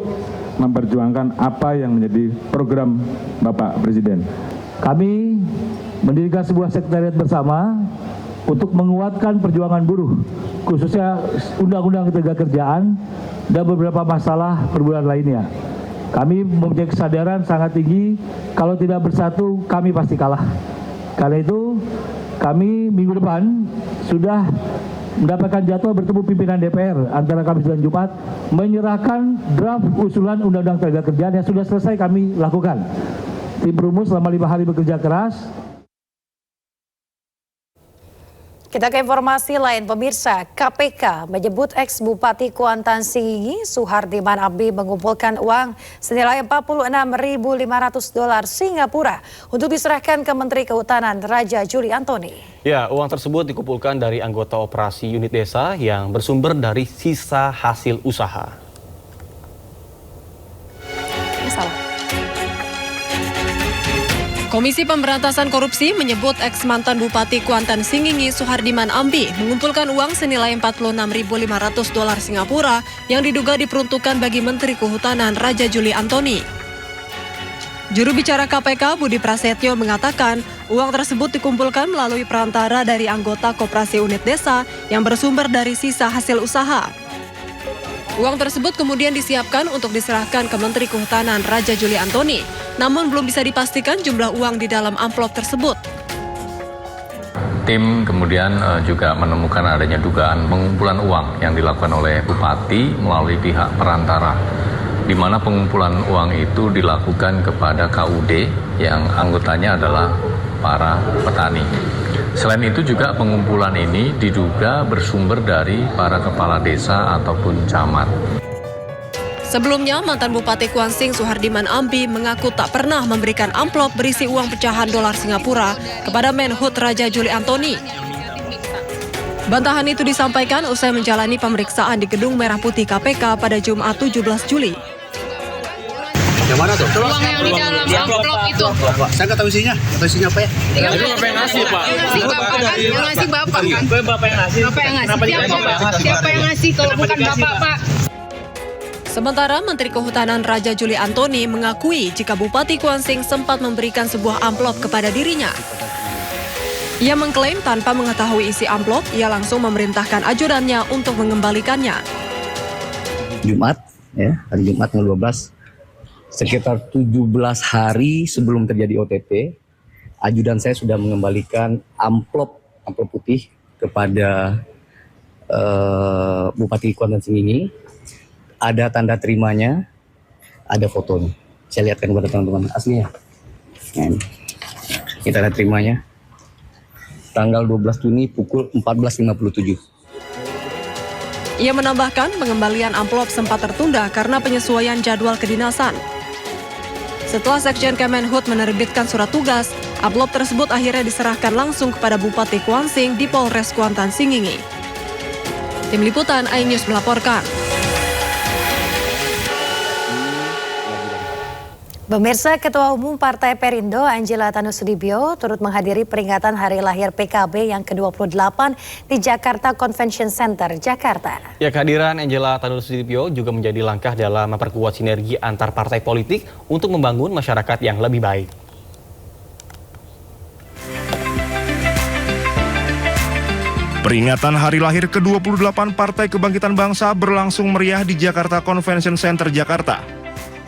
memperjuangkan apa yang menjadi program Bapak Presiden. Kami mendirikan sebuah sekretariat bersama untuk menguatkan perjuangan buruh, khususnya Undang-Undang Ketenagakerjaan dan beberapa masalah perburuan lainnya. Kami mempunyai kesadaran sangat tinggi, kalau tidak bersatu kami pasti kalah. Karena itu kami minggu depan sudah mendapatkan jadwal bertemu pimpinan DPR antara Kamis dan Jumat, menyerahkan draft usulan Undang-Undang Tenaga Kerjaan yang sudah selesai kami lakukan. Tim rumus selama 5 hari bekerja keras. Kita ke informasi lain, pemirsa. KPK menyebut ex-Bupati Kuantan Singingi, Suhardiman Ambi mengumpulkan uang senilai $46.500 Singapura untuk diserahkan ke Menteri Kehutanan Raja Juli Antoni. Ya, uang tersebut dikumpulkan dari anggota operasi unit desa yang bersumber dari sisa hasil usaha. Komisi Pemberantasan Korupsi menyebut ex-mantan Bupati Kuantan Singingi Suhardiman Ambi mengumpulkan uang senilai $46.500 Singapura yang diduga diperuntukkan bagi Menteri Kehutanan Raja Juli Antoni. Juru bicara KPK Budi Prasetyo mengatakan uang tersebut dikumpulkan melalui perantara dari anggota koperasi unit desa yang bersumber dari sisa hasil usaha. Uang tersebut kemudian disiapkan untuk diserahkan ke Menteri Kehutanan Raja Juli Antoni, namun belum bisa dipastikan jumlah uang di dalam amplop tersebut. Tim kemudian juga menemukan adanya dugaan pengumpulan uang yang dilakukan oleh Bupati melalui pihak perantara, di mana pengumpulan uang itu dilakukan kepada KUD yang anggotanya adalah para petani. Selain itu juga pengumpulan ini diduga bersumber dari para kepala desa ataupun camat. Sebelumnya, mantan Bupati Kuansing Suhardiman Ambi mengaku tak pernah memberikan amplop berisi uang pecahan dolar Singapura kepada Menhut Raja Juli Antoni. Bantahan itu disampaikan usai menjalani pemeriksaan di Gedung Merah Putih KPK pada Jumat 17 Juli. Yang mana tuh? Uang yang di dalam amplop itu. Saya nggak tahu isinya. Nggak tahu isinya apa ya? Itu Bapak yang ngasih, Pak. Yang ngasih Bapak kan? Yang ngasih Bapak kan? Bapak yang ngasih. Bapak yang ngasih. Siapa yang ngasih kalau bukan Bapak, Pak? Sementara Menteri Kehutanan Raja Juli Antoni mengakui jika Bupati Kuansing sempat memberikan sebuah amplop kepada dirinya. Ia mengklaim tanpa mengetahui isi amplop, ia langsung memerintahkan ajudannya untuk mengembalikannya. Jumat, ya, hari Jumat tanggal 12, sekitar 17 hari sebelum terjadi OTT, ajudan saya sudah mengembalikan amplop putih kepada Bupati Kuantan Singingi. Ada tanda terimanya, ada fotonya. Saya lihatkan kepada teman-teman aslinya. Nah, ini tanda terimanya. Tanggal 12 Juni pukul 14.57. Ia menambahkan pengembalian amplop sempat tertunda karena penyesuaian jadwal kedinasan. Setelah Sekjen Kemenhut menerbitkan surat tugas, amplop tersebut akhirnya diserahkan langsung kepada Bupati Kuansing di Polres Kuantan Singingi. Tim Liputan iNews melaporkan. Pemirsa, Ketua Umum Partai Perindo Angela Tanusudibio turut menghadiri peringatan hari lahir PKB yang ke-28 di Jakarta Convention Center, Jakarta. Ya, kehadiran Angela Tanusudibio juga menjadi langkah dalam memperkuat sinergi antar partai politik untuk membangun masyarakat yang lebih baik. Peringatan hari lahir ke-28 Partai Kebangkitan Bangsa berlangsung meriah di Jakarta Convention Center, Jakarta.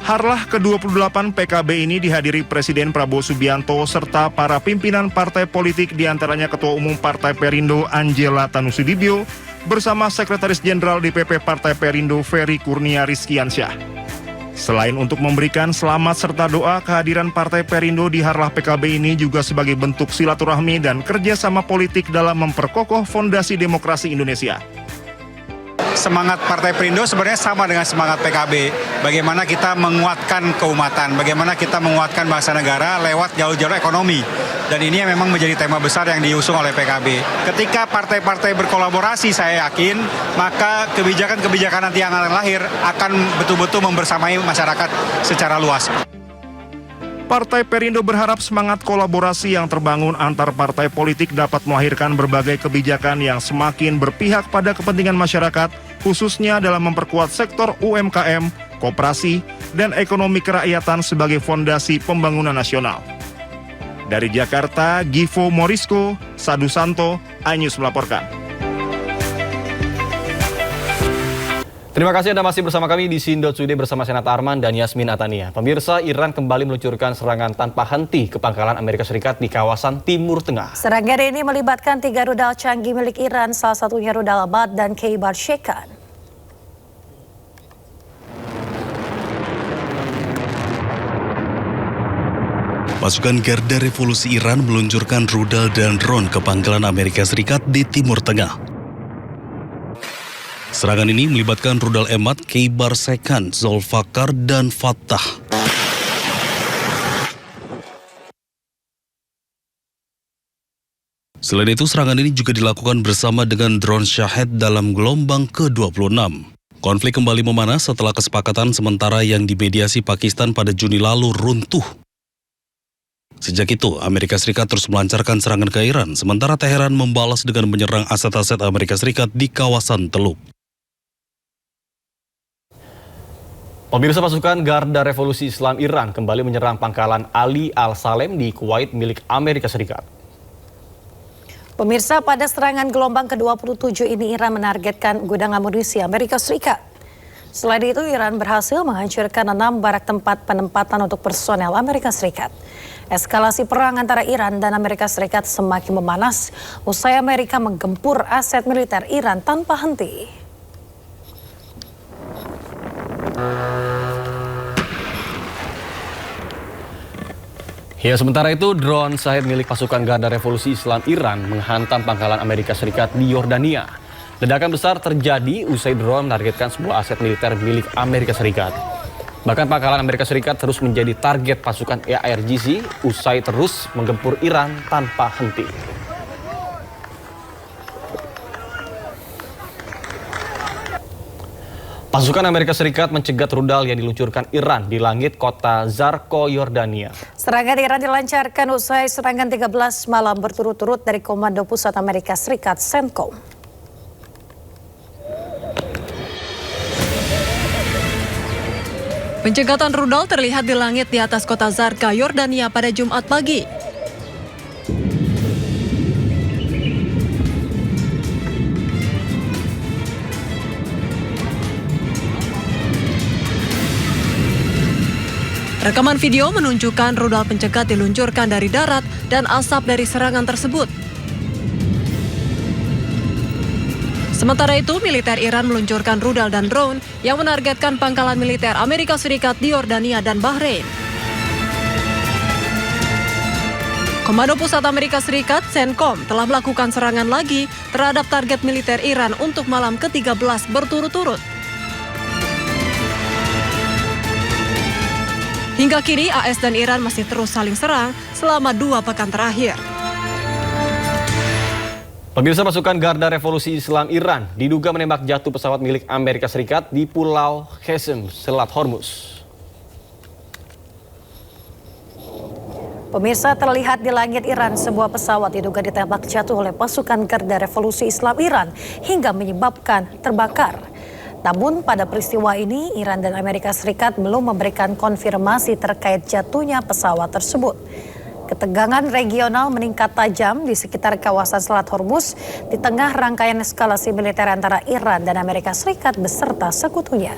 Harlah ke-28 PKB ini dihadiri Presiden Prabowo Subianto serta para pimpinan partai politik diantaranya Ketua Umum Partai Perindo Angela Tanusudibio bersama Sekretaris Jenderal DPP Partai Perindo Ferry Kurnia Rizkiansyah. Selain untuk memberikan selamat serta doa, kehadiran Partai Perindo di Harlah PKB ini juga sebagai bentuk silaturahmi dan kerjasama politik dalam memperkokoh fondasi demokrasi Indonesia. Semangat Partai Perindo sebenarnya sama dengan semangat PKB. Bagaimana kita menguatkan keumatan, bagaimana kita menguatkan bangsa negara lewat jalur-jalur ekonomi. Dan ini yang memang menjadi tema besar yang diusung oleh PKB. Ketika partai-partai berkolaborasi, saya yakin, maka kebijakan-kebijakan nanti yang akan lahir akan betul-betul membersamai masyarakat secara luas. Partai Perindo berharap semangat kolaborasi yang terbangun antar partai politik dapat melahirkan berbagai kebijakan yang semakin berpihak pada kepentingan masyarakat, khususnya dalam memperkuat sektor UMKM, koperasi, dan ekonomi kerakyatan sebagai fondasi pembangunan nasional. Dari Jakarta, Givo Morisko, Sadu Santo, iNews melaporkan. Terima kasih Anda masih bersama kami di Sindo Today bersama Senat Arman dan Yasmin Atania. Pemirsa, Iran kembali meluncurkan serangan tanpa henti ke pangkalan Amerika Serikat di kawasan Timur Tengah. Serangan ini melibatkan 3 rudal canggih milik Iran, salah satunya rudal Abad dan Kheibar Shekan. Pasukan Garda Revolusi Iran meluncurkan rudal dan drone ke pangkalan Amerika Serikat di Timur Tengah. Serangan ini melibatkan rudal Emad, Kheibar Shekan, Zulfikar, dan Fattah. Selain itu, serangan ini juga dilakukan bersama dengan drone Shahed dalam gelombang ke-26. Konflik kembali memanas setelah kesepakatan sementara yang dimediasi Pakistan pada Juni lalu runtuh. Sejak itu, Amerika Serikat terus melancarkan serangan ke Iran, sementara Teheran membalas dengan menyerang aset-aset Amerika Serikat di kawasan Teluk. Pemirsa, pasukan Garda Revolusi Islam Iran kembali menyerang pangkalan Ali Al-Salem di Kuwait milik Amerika Serikat. Pemirsa, pada serangan gelombang ke-27 ini Iran menargetkan gudang amunisi Amerika Serikat. Selain itu, Iran berhasil menghancurkan 6 barak tempat penempatan untuk personel Amerika Serikat. Eskalasi perang antara Iran dan Amerika Serikat semakin memanas usai Amerika menggempur aset militer Iran tanpa henti. Ya, sementara itu drone Shahed milik pasukan Garda Revolusi Islam Iran menghantam pangkalan Amerika Serikat di Yordania. Ledakan besar terjadi usai drone menargetkan sebuah aset militer milik Amerika Serikat. Bahkan pangkalan Amerika Serikat terus menjadi target pasukan IRGC usai terus menggempur Iran tanpa henti. Pasukan Amerika Serikat mencegat rudal yang diluncurkan Iran di langit kota Zarko, Yordania. Serangan Iran dilancarkan usai serangan 13 malam berturut-turut dari Komando Pusat Amerika Serikat, CENTCOM. Pencegatan rudal terlihat di langit di atas kota Zarqa, Yordania pada Jumat pagi. Rekaman video menunjukkan rudal pencegat diluncurkan dari darat dan asap dari serangan tersebut. Sementara itu, militer Iran meluncurkan rudal dan drone yang menargetkan pangkalan militer Amerika Serikat di Yordania dan Bahrain. Komando Pusat Amerika Serikat, CENTCOM, telah melakukan serangan lagi terhadap target militer Iran untuk malam ke-13 berturut-turut. Hingga kini, AS dan Iran masih terus saling serang selama 2 pekan terakhir. Pemirsa, pasukan Garda Revolusi Islam Iran diduga menembak jatuh pesawat milik Amerika Serikat di Pulau Qesem, Selat Hormuz. Pemirsa, terlihat di langit Iran sebuah pesawat diduga ditembak jatuh oleh pasukan Garda Revolusi Islam Iran hingga menyebabkan terbakar. Namun pada peristiwa ini, Iran dan Amerika Serikat belum memberikan konfirmasi terkait jatuhnya pesawat tersebut. Ketegangan regional meningkat tajam di sekitar kawasan Selat Hormuz di tengah rangkaian eskalasi militer antara Iran dan Amerika Serikat beserta sekutunya.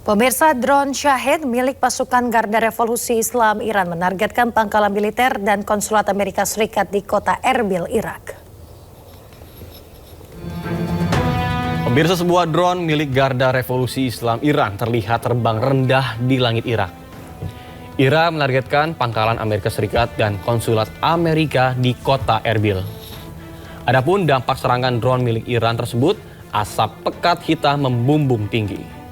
Pemirsa, drone Shahed milik pasukan Garda Revolusi Islam Iran menargetkan pangkalan militer dan konsulat Amerika Serikat di kota Erbil, Irak. Pemirsa, sebuah drone milik Garda Revolusi Islam Iran terlihat terbang rendah di langit Irak. Iran menargetkan pangkalan Amerika Serikat dan konsulat Amerika di kota Erbil. Adapun dampak serangan drone milik Iran tersebut, asap pekat hitam membumbung tinggi.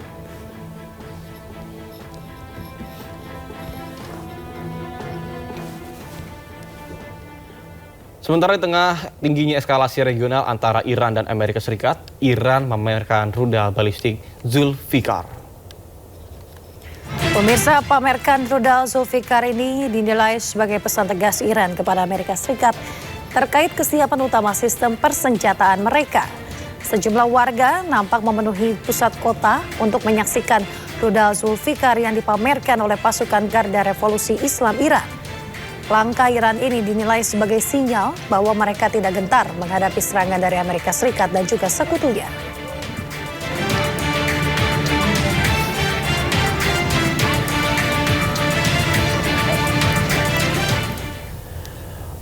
Sementara di tengah tingginya eskalasi regional antara Iran dan Amerika Serikat, Iran memamerkan rudal balistik Zulfikar. Pemirsa, pamerkan rudal Zulfikar ini dinilai sebagai pesan tegas Iran kepada Amerika Serikat terkait kesiapan utama sistem persenjataan mereka. Sejumlah warga nampak memenuhi pusat kota untuk menyaksikan rudal Zulfikar yang dipamerkan oleh pasukan Garda Revolusi Islam Iran. Langkah Iran ini dinilai sebagai sinyal bahwa mereka tidak gentar menghadapi serangan dari Amerika Serikat dan juga sekutunya.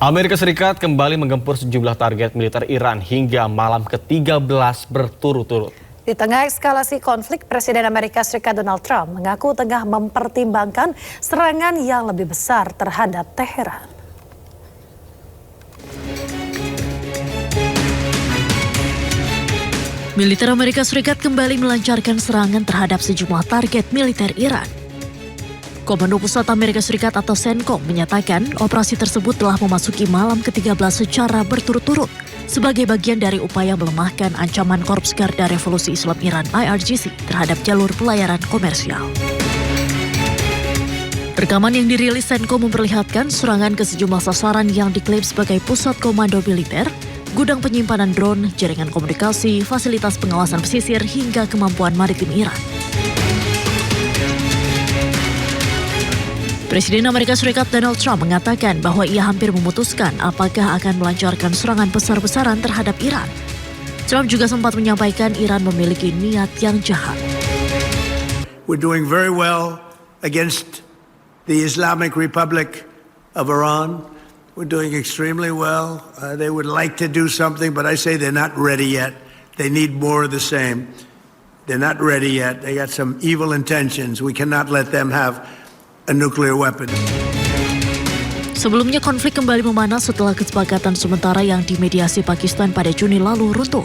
Amerika Serikat kembali menggempur sejumlah target militer Iran hingga malam ke-13 berturut-turut. Di tengah eskalasi konflik, Presiden Amerika Serikat Donald Trump mengaku tengah mempertimbangkan serangan yang lebih besar terhadap Teheran. Militer Amerika Serikat kembali melancarkan serangan terhadap sejumlah target militer Iran. Komando Pusat Amerika Serikat atau CENTCOM menyatakan operasi tersebut telah memasuki malam ke-13 secara berturut-turut sebagai bagian dari upaya melemahkan ancaman Korps Garda Revolusi Islam Iran IRGC terhadap jalur pelayaran komersial. Rekaman yang dirilis CENTCOM memperlihatkan serangan ke sejumlah sasaran yang diklaim sebagai pusat komando militer, gudang penyimpanan drone, jaringan komunikasi, fasilitas pengawasan pesisir hingga kemampuan maritim Iran. Presiden Amerika Serikat Donald Trump mengatakan bahwa ia hampir memutuskan apakah akan melancarkan serangan besar-besaran terhadap Iran. Trump juga sempat menyampaikan Iran memiliki niat yang jahat. We're doing very well against the Islamic Republic of Iran. We're doing extremely well. They would like to do something, but I say they're not ready yet. They need more of the same. They're not ready yet. They got some evil intentions. We cannot let them have a nuclear weapon. Sebelumnya konflik kembali memanas setelah kesepakatan sementara yang dimediasi Pakistan pada Juni lalu runtuh.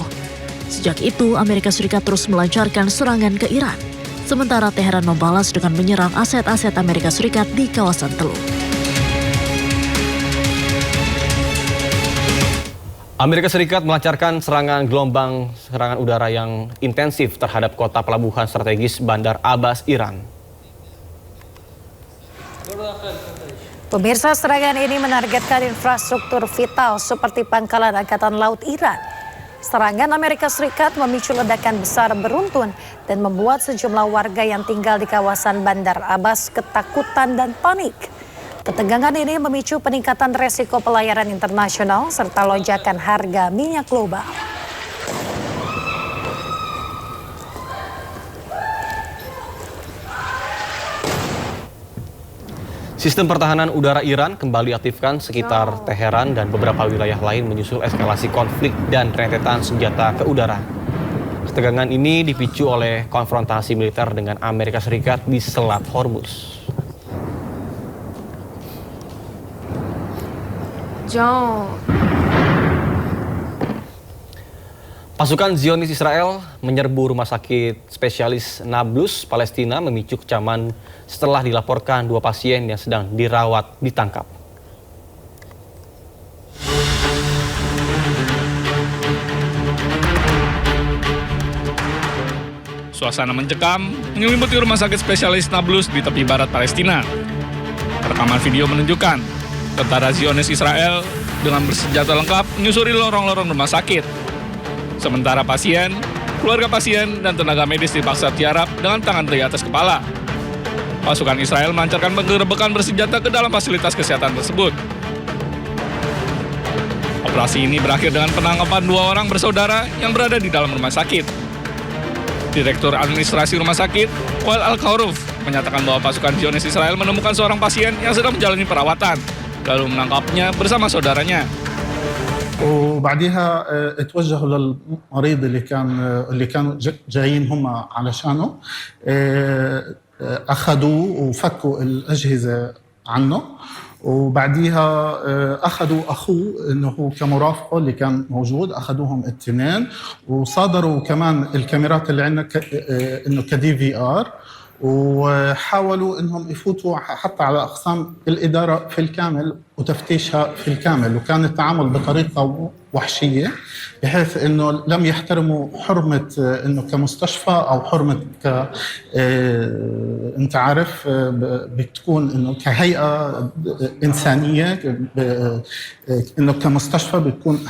Sejak itu, Amerika Serikat terus melancarkan serangan ke Iran. Sementara Teheran membalas dengan menyerang aset-aset Amerika Serikat di kawasan Teluk. Amerika Serikat melancarkan serangan udara yang intensif terhadap kota pelabuhan strategis Bandar Abbas, Iran. Pemirsa, serangan ini menargetkan infrastruktur vital seperti pangkalan Angkatan Laut Iran. Serangan Amerika Serikat memicu ledakan besar beruntun dan membuat sejumlah warga yang tinggal di kawasan Bandar Abbas ketakutan dan panik. Ketegangan ini memicu peningkatan resiko pelayaran internasional serta lonjakan harga minyak global. Sistem pertahanan udara Iran kembali aktifkan sekitar Teheran dan beberapa wilayah lain menyusul eskalasi konflik dan rentetan senjata ke udara. Ketegangan ini dipicu oleh konfrontasi militer dengan Amerika Serikat di Selat Hormuz. Pasukan Zionis Israel menyerbu rumah sakit spesialis Nablus, Palestina, memicu kecaman setelah dilaporkan 2 pasien yang sedang dirawat ditangkap. Suasana mencekam menyelimuti rumah sakit spesialis Nablus di tepi barat Palestina. Rekaman video menunjukkan tentara Zionis Israel dengan bersenjata lengkap menyusuri lorong-lorong rumah sakit. Sementara pasien, keluarga pasien, dan tenaga medis dipaksa tiarap dengan tangan di atas kepala. Pasukan Israel melancarkan penggerebekan bersenjata ke dalam fasilitas kesehatan tersebut. Operasi ini berakhir dengan penangkapan 2 orang bersaudara yang berada di dalam rumah sakit. Direktur Administrasi Rumah Sakit, Wael Al-Kharouf, menyatakan bahwa pasukan Zionis Israel menemukan seorang pasien yang sedang menjalani perawatan, lalu menangkapnya bersama saudaranya. وبعديها اتوجهوا للمريض اللي كانوا جايين هم علشانه اخذوه وفكوا الاجهزه عنه وبعديها اخذوا اخوه انه هو كمرافقه اللي كان موجود اخذوهم الاثنين وصادروا كمان الكاميرات اللي عندنا انه كدي في ار وحاولوا انهم يفوتوا حتى على اقسام الاداره في الكامل وتفتيشها في الكامل وكان التعامل بطريقه وحشيه بحيث انه لم يحترموا حرمه انه كمستشفى او حرمه انت عارف بتكون انه كهيئه انسانيه انه كمستشفى بتكون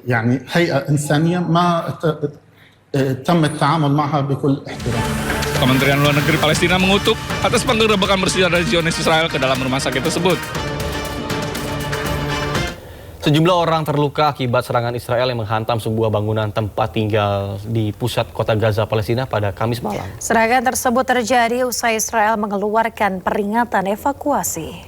يعني هيئه انسانيه ما تم التعامل معها بكل احترام. Kementerian Luar Negeri Palestina mengutuk atas penggerebekan bersenjata Zionis Israel ke dalam rumah sakit tersebut. Sejumlah orang terluka akibat serangan Israel yang menghantam sebuah bangunan tempat tinggal di pusat kota Gaza, Palestina pada Kamis malam. Serangan tersebut terjadi usai Israel mengeluarkan peringatan evakuasi.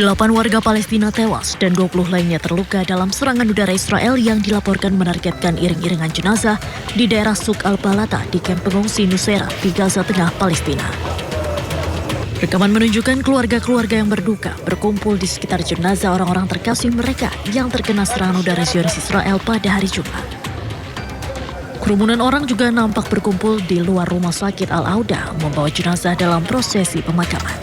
8 warga Palestina tewas dan 20 lainnya terluka dalam serangan udara Israel yang dilaporkan menargetkan iring-iringan jenazah di daerah Suk al-Balata di kamp pengungsi Nusairat di Gaza Tengah, Palestina. Rekaman menunjukkan keluarga-keluarga yang berduka berkumpul di sekitar jenazah orang-orang terkasih mereka yang terkena serangan udara Zionis Israel pada hari Jumat. Kerumunan orang juga nampak berkumpul di luar rumah sakit Al-Auda membawa jenazah dalam prosesi pemakaman.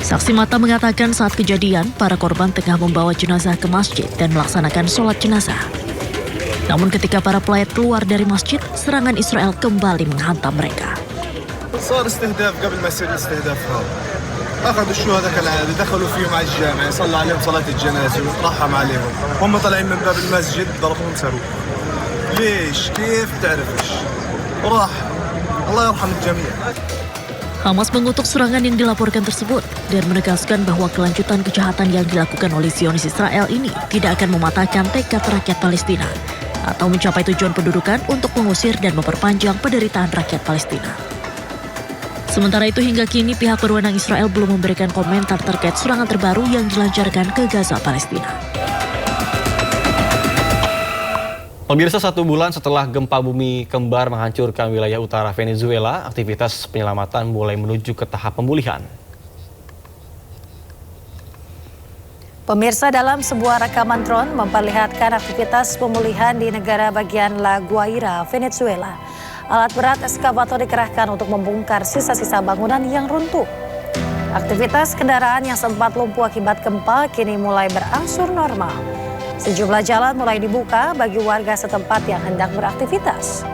Saksi mata mengatakan saat kejadian, para korban tengah membawa jenazah ke masjid dan melaksanakan sholat jenazah. Namun ketika para pelayat keluar dari masjid, serangan Israel kembali menghantam mereka. صار استهداف قبل ما يصير الاستهداف هذا. اخذوا الشهداء كالعاده دخلوا فيهم على الجامع صلى عليهم صلاه الجنازه وترحم عليهم. هم طالعين من باب المسجد ضربهم صاروخ. ليش؟ كيف؟ تعرفش. وراح. الله يرحم الجميع. Hamas mengutuk serangan yang dilaporkan tersebut dan menegaskan bahwa kelanjutan kejahatan yang dilakukan oleh Zionis Israel ini tidak akan mematahkan tekad rakyat Palestina atau mencapai tujuan pendudukan untuk mengusir dan memperpanjang penderitaan rakyat Palestina. Sementara itu hingga kini pihak berwenang Israel belum memberikan komentar terkait serangan terbaru yang dilancarkan ke Gaza, Palestina. Pemirsa, 1 bulan setelah gempa bumi kembar menghancurkan wilayah utara Venezuela, aktivitas penyelamatan mulai menuju ke tahap pemulihan. Pemirsa, dalam sebuah rekaman drone memperlihatkan aktivitas pemulihan di negara bagian La Guaira, Venezuela. Alat berat eskavator dikerahkan untuk membongkar sisa-sisa bangunan yang runtuh. Aktivitas kendaraan yang sempat lumpuh akibat gempa kini mulai berangsur normal. Sejumlah jalan mulai dibuka bagi warga setempat yang hendak beraktivitas.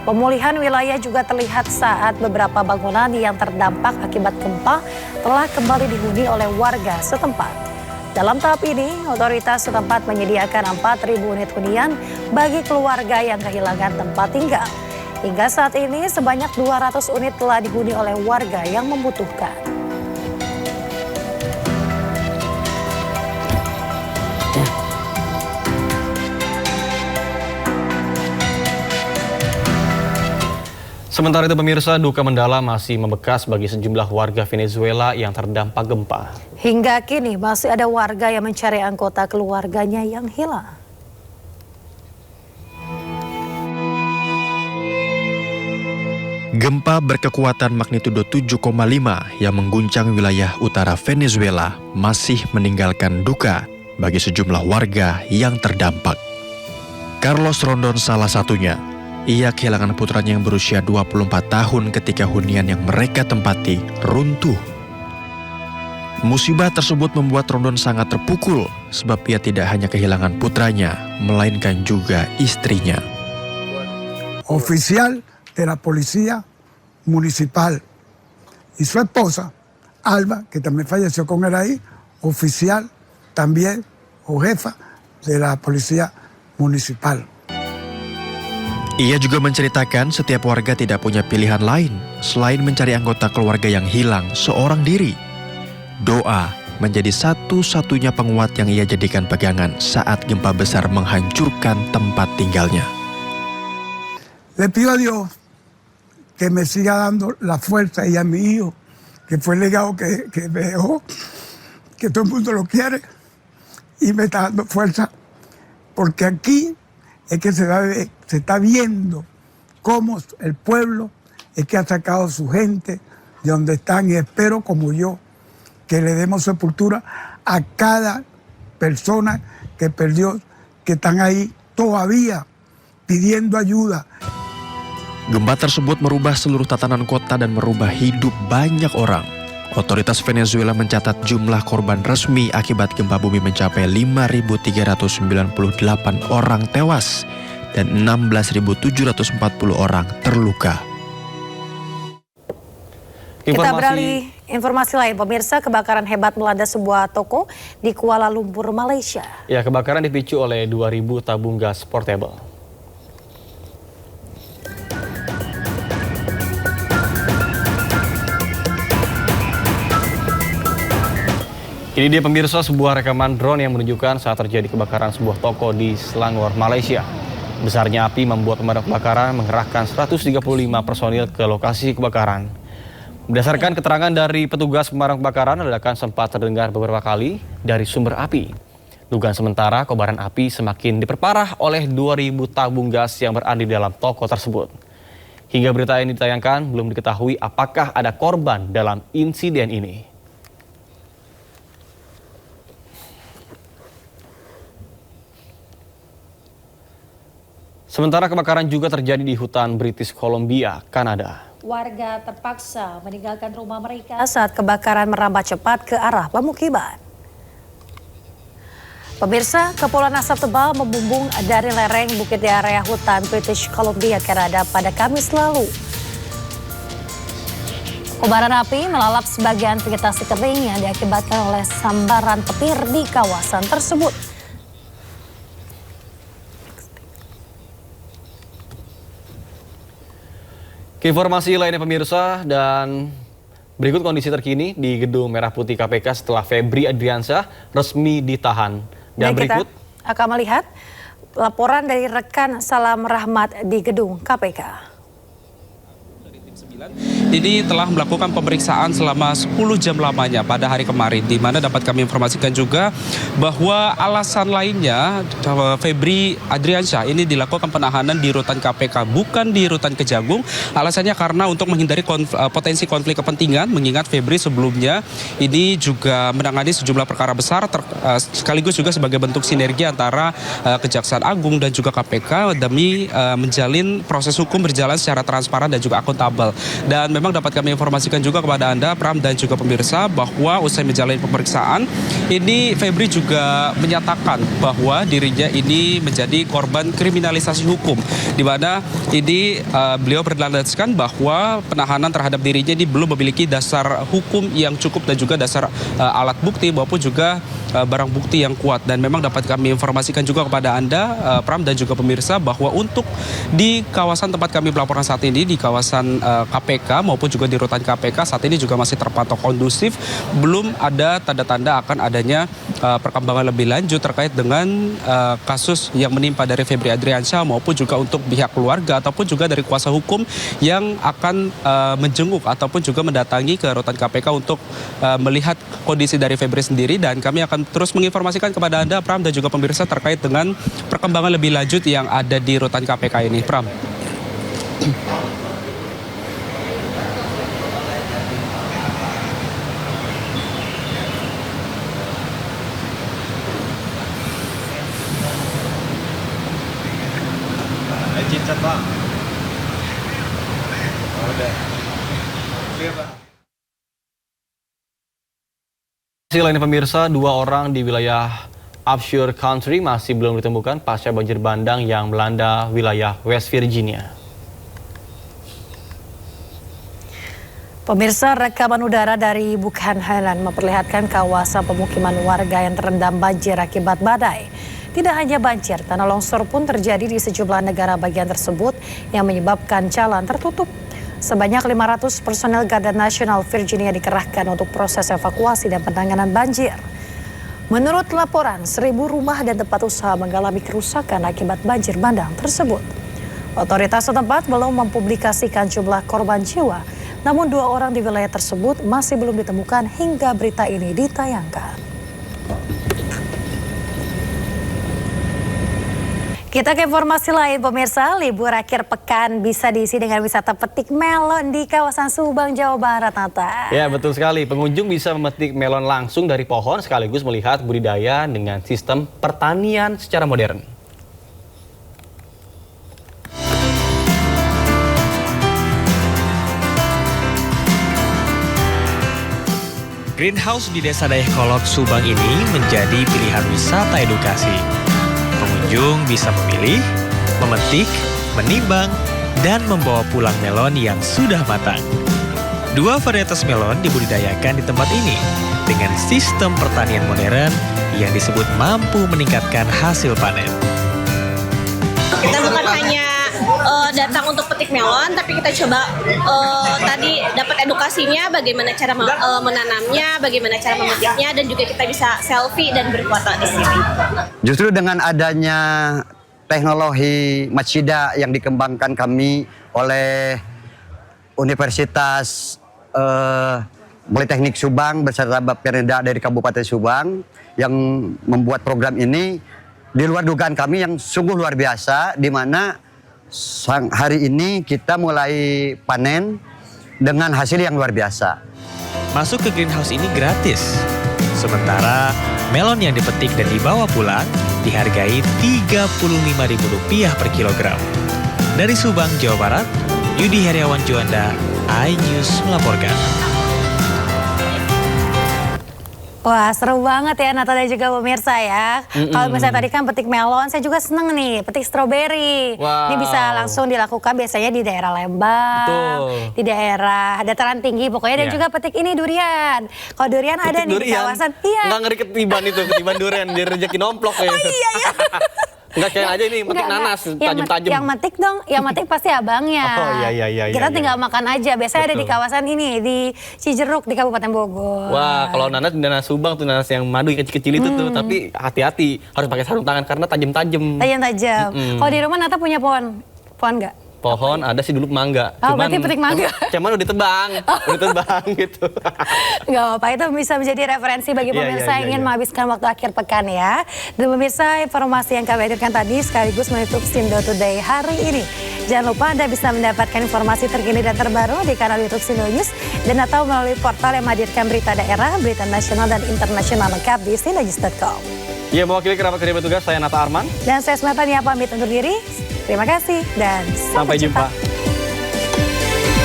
Pemulihan wilayah juga terlihat saat beberapa bangunan yang terdampak akibat gempa telah kembali dihuni oleh warga setempat. Dalam tahap ini, otoritas setempat menyediakan 4.000 unit hunian bagi keluarga yang kehilangan tempat tinggal. Hingga saat ini, sebanyak 200 unit telah dihuni oleh warga yang membutuhkan. Sementara itu pemirsa, duka mendalam masih membekas bagi sejumlah warga Venezuela yang terdampak gempa. Hingga kini masih ada warga yang mencari anggota keluarganya yang hilang. Gempa berkekuatan magnitudo 7,5 yang mengguncang wilayah utara Venezuela masih meninggalkan duka bagi sejumlah warga yang terdampak. Carlos Rondon salah satunya. Ia kehilangan putranya yang berusia 24 tahun ketika hunian yang mereka tempati runtuh. Musibah tersebut membuat Rondon sangat terpukul sebab ia tidak hanya kehilangan putranya, melainkan juga istrinya. Oficial de la Policía Municipal y su esposa, Alba, que también falleció con él ahí, oficial también o jefa de la Policía Municipal. Ia juga menceritakan setiap warga tidak punya pilihan lain selain mencari anggota keluarga yang hilang seorang diri. Doa menjadi satu-satunya penguat yang ia jadikan pegangan saat gempa besar menghancurkan tempat tinggalnya. Le pido a Dios que me siga dando la fuerza y a mi hijo, que fue el legado que me dejó, que todo el mundo lo quiere y me está dando fuerza, porque aquí es que se está viendo cómo el pueblo es que ha sacado a su gente de donde están, y espero como yo que le demos sepultura a cada persona que perdió, que están ahí todavía pidiendo ayuda. Gempa tersebut merubah seluruh tatanan kota dan merubah hidup banyak orang. Otoritas Venezuela mencatat jumlah korban resmi akibat gempa bumi mencapai 5.398 orang tewas dan 16.740 orang terluka. Kita beralih informasi lain, pemirsa. Kebakaran hebat melanda sebuah toko di Kuala Lumpur, Malaysia. Ya, kebakaran dipicu oleh 2.000 tabung gas portable. Ini dia pemirsa sebuah rekaman drone yang menunjukkan saat terjadi kebakaran sebuah toko di Selangor, Malaysia. Besarnya api membuat pemadam kebakaran mengerahkan 135 personil ke lokasi kebakaran. Berdasarkan keterangan dari petugas pemadam kebakaran, ledakan sempat terdengar beberapa kali dari sumber api. Dugaan sementara kobaran api semakin diperparah oleh 2.000 tabung gas yang berada di dalam toko tersebut. Hingga berita ini ditayangkan, belum diketahui apakah ada korban dalam insiden ini. Sementara kebakaran juga terjadi di hutan British Columbia, Kanada. Warga terpaksa meninggalkan rumah mereka saat kebakaran merambat cepat ke arah pemukiman. Pemirsa, kepulan asap tebal membumbung dari lereng bukit di area hutan British Columbia, Kanada pada Kamis lalu. Kobaran api melalap sebagian vegetasi kering yang diakibatkan oleh sambaran petir di kawasan tersebut. Informasi lainnya pemirsa, dan berikut kondisi terkini di Gedung Merah Putih KPK setelah Febri Adriansyah resmi ditahan. Dan berikut kita akan melihat laporan dari rekan Salam Rahmat di Gedung KPK. Ini telah melakukan pemeriksaan selama 10 jam lamanya pada hari kemarin, di mana dapat kami informasikan juga bahwa alasan lainnya Febri Adriansyah ini dilakukan penahanan di rutan KPK, bukan di rutan Kejagung. Alasannya karena untuk menghindari potensi konflik kepentingan, mengingat Febri sebelumnya ini juga menangani sejumlah perkara besar sekaligus juga sebagai bentuk sinergi antara Kejaksaan Agung dan juga KPK demi menjalin proses hukum berjalan secara transparan dan juga akuntabel. Dan memang dapat kami informasikan juga kepada Anda, Pram, dan juga pemirsa, bahwa usai menjalani pemeriksaan, ini Febri juga menyatakan bahwa dirinya ini menjadi korban kriminalisasi hukum, di mana ini beliau berlandaskan bahwa penahanan terhadap dirinya ini belum memiliki dasar hukum yang cukup dan juga dasar alat bukti maupun juga barang bukti yang kuat. Dan memang dapat kami informasikan juga kepada Anda, Pram, dan juga pemirsa, bahwa untuk di kawasan tempat kami melaporkan saat ini, di kawasan KPK maupun juga di rutan KPK saat ini juga masih terpantau kondusif. Belum ada tanda-tanda akan adanya perkembangan lebih lanjut terkait dengan kasus yang menimpa dari Febri Adriansyah maupun juga untuk pihak keluarga ataupun juga dari kuasa hukum yang akan menjenguk ataupun juga mendatangi ke rutan KPK untuk melihat kondisi dari Febri sendiri. Dan kami akan terus menginformasikan kepada Anda, Pram, dan juga pemirsa terkait dengan perkembangan lebih lanjut yang ada di rutan KPK ini, Pram. Lainnya pemirsa, 2 orang di wilayah Upshur Country masih belum ditemukan pasca banjir bandang yang melanda wilayah West Virginia. Pemirsa, rekaman udara dari Buchanan Highland memperlihatkan kawasan pemukiman warga yang terendam banjir akibat badai. Tidak hanya banjir, tanah longsor pun terjadi di sejumlah negara bagian tersebut yang menyebabkan jalan tertutup. Sebanyak 500 personel Garda Nasional Virginia dikerahkan untuk proses evakuasi dan penanganan banjir. Menurut laporan, 1.000 rumah dan tempat usaha mengalami kerusakan akibat banjir bandang tersebut. Otoritas setempat belum mempublikasikan jumlah korban jiwa, namun 2 orang di wilayah tersebut masih belum ditemukan hingga berita ini ditayangkan. Kita ke informasi lain, pemirsa. Libur akhir pekan bisa diisi dengan wisata petik melon di kawasan Subang, Jawa Barat, Nata. Ya, betul sekali. Pengunjung bisa memetik melon langsung dari pohon sekaligus melihat budidaya dengan sistem pertanian secara modern. Greenhouse di Desa Dayakolot, Subang ini menjadi pilihan wisata edukasi. Pengunjung bisa memilih, memetik, menimbang, dan membawa pulang melon yang sudah matang. 2 varietas melon dibudidayakan di tempat ini dengan sistem pertanian modern yang disebut mampu meningkatkan hasil panen. Kita bukan hanya datang untuk petik melon, tapi kita coba tadi dapat edukasinya bagaimana cara menanamnya, bagaimana cara memetiknya, dan juga kita bisa selfie dan berfoto di sini. Justru dengan adanya teknologi Matsida yang dikembangkan kami oleh Universitas Politeknik Subang beserta Bapperda dari Kabupaten Subang yang membuat program ini di luar dugaan kami yang sungguh luar biasa, di mana hari ini kita mulai panen dengan hasil yang luar biasa. Masuk ke greenhouse ini gratis. Sementara melon yang dipetik dan dibawa pulang dihargai Rp35.000 per kilogram. Dari Subang, Jawa Barat, Yudi Heriawan Juanda, iNews melaporkan. Wah, seru banget ya Nata dan juga pemirsa ya. Kalau misalnya tadi kan petik melon, saya juga seneng nih petik stroberi. Wow. Ini bisa langsung dilakukan biasanya di daerah Lembang, di daerah dataran tinggi pokoknya, dan juga petik ini durian. Kalau durian ada nih di kawasan. Iya. Nggak ngeri ketiban itu, ketiban durian, dia rezeki nomplok ya. Oh iya ya. Enggak kayak aja ini, metik nanas, tajam-tajam. Yang metik dong, yang metik pasti abangnya. Oh iya. Kita tinggal makan aja. Biasanya ada di kawasan ini, di Cijeruk, di Kabupaten Bogor. Wah, kalau nanas di nanas Subang tuh nanas yang madu kecil-kecil itu tuh. Tapi hati-hati, harus pakai sarung tangan karena tajam-tajam. Tajam-tajam. Kalau di rumah Nata punya pohon nggak? Pohon ada sih dulu mangga. Oh, berarti petik mangga. Cuman udah ditebang, gitu. Gak apa-apa, itu bisa menjadi referensi bagi pemirsa yang ingin menghabiskan waktu akhir pekan ya. Dan pemirsa, informasi yang kami hadirkan tadi sekaligus menutup Sindo Today hari ini. Jangan lupa Anda bisa mendapatkan informasi terkini dan terbaru di kanal YouTube Sindo News dan atau melalui portal yang menghadirkan berita daerah, berita nasional dan internasional lengkap di sindonews.com. Ya, mewakili kerabat kerja petugas, saya Nata Arman. Dan saya Smetania pamit undur diri. Terima kasih dan sampai jumpa.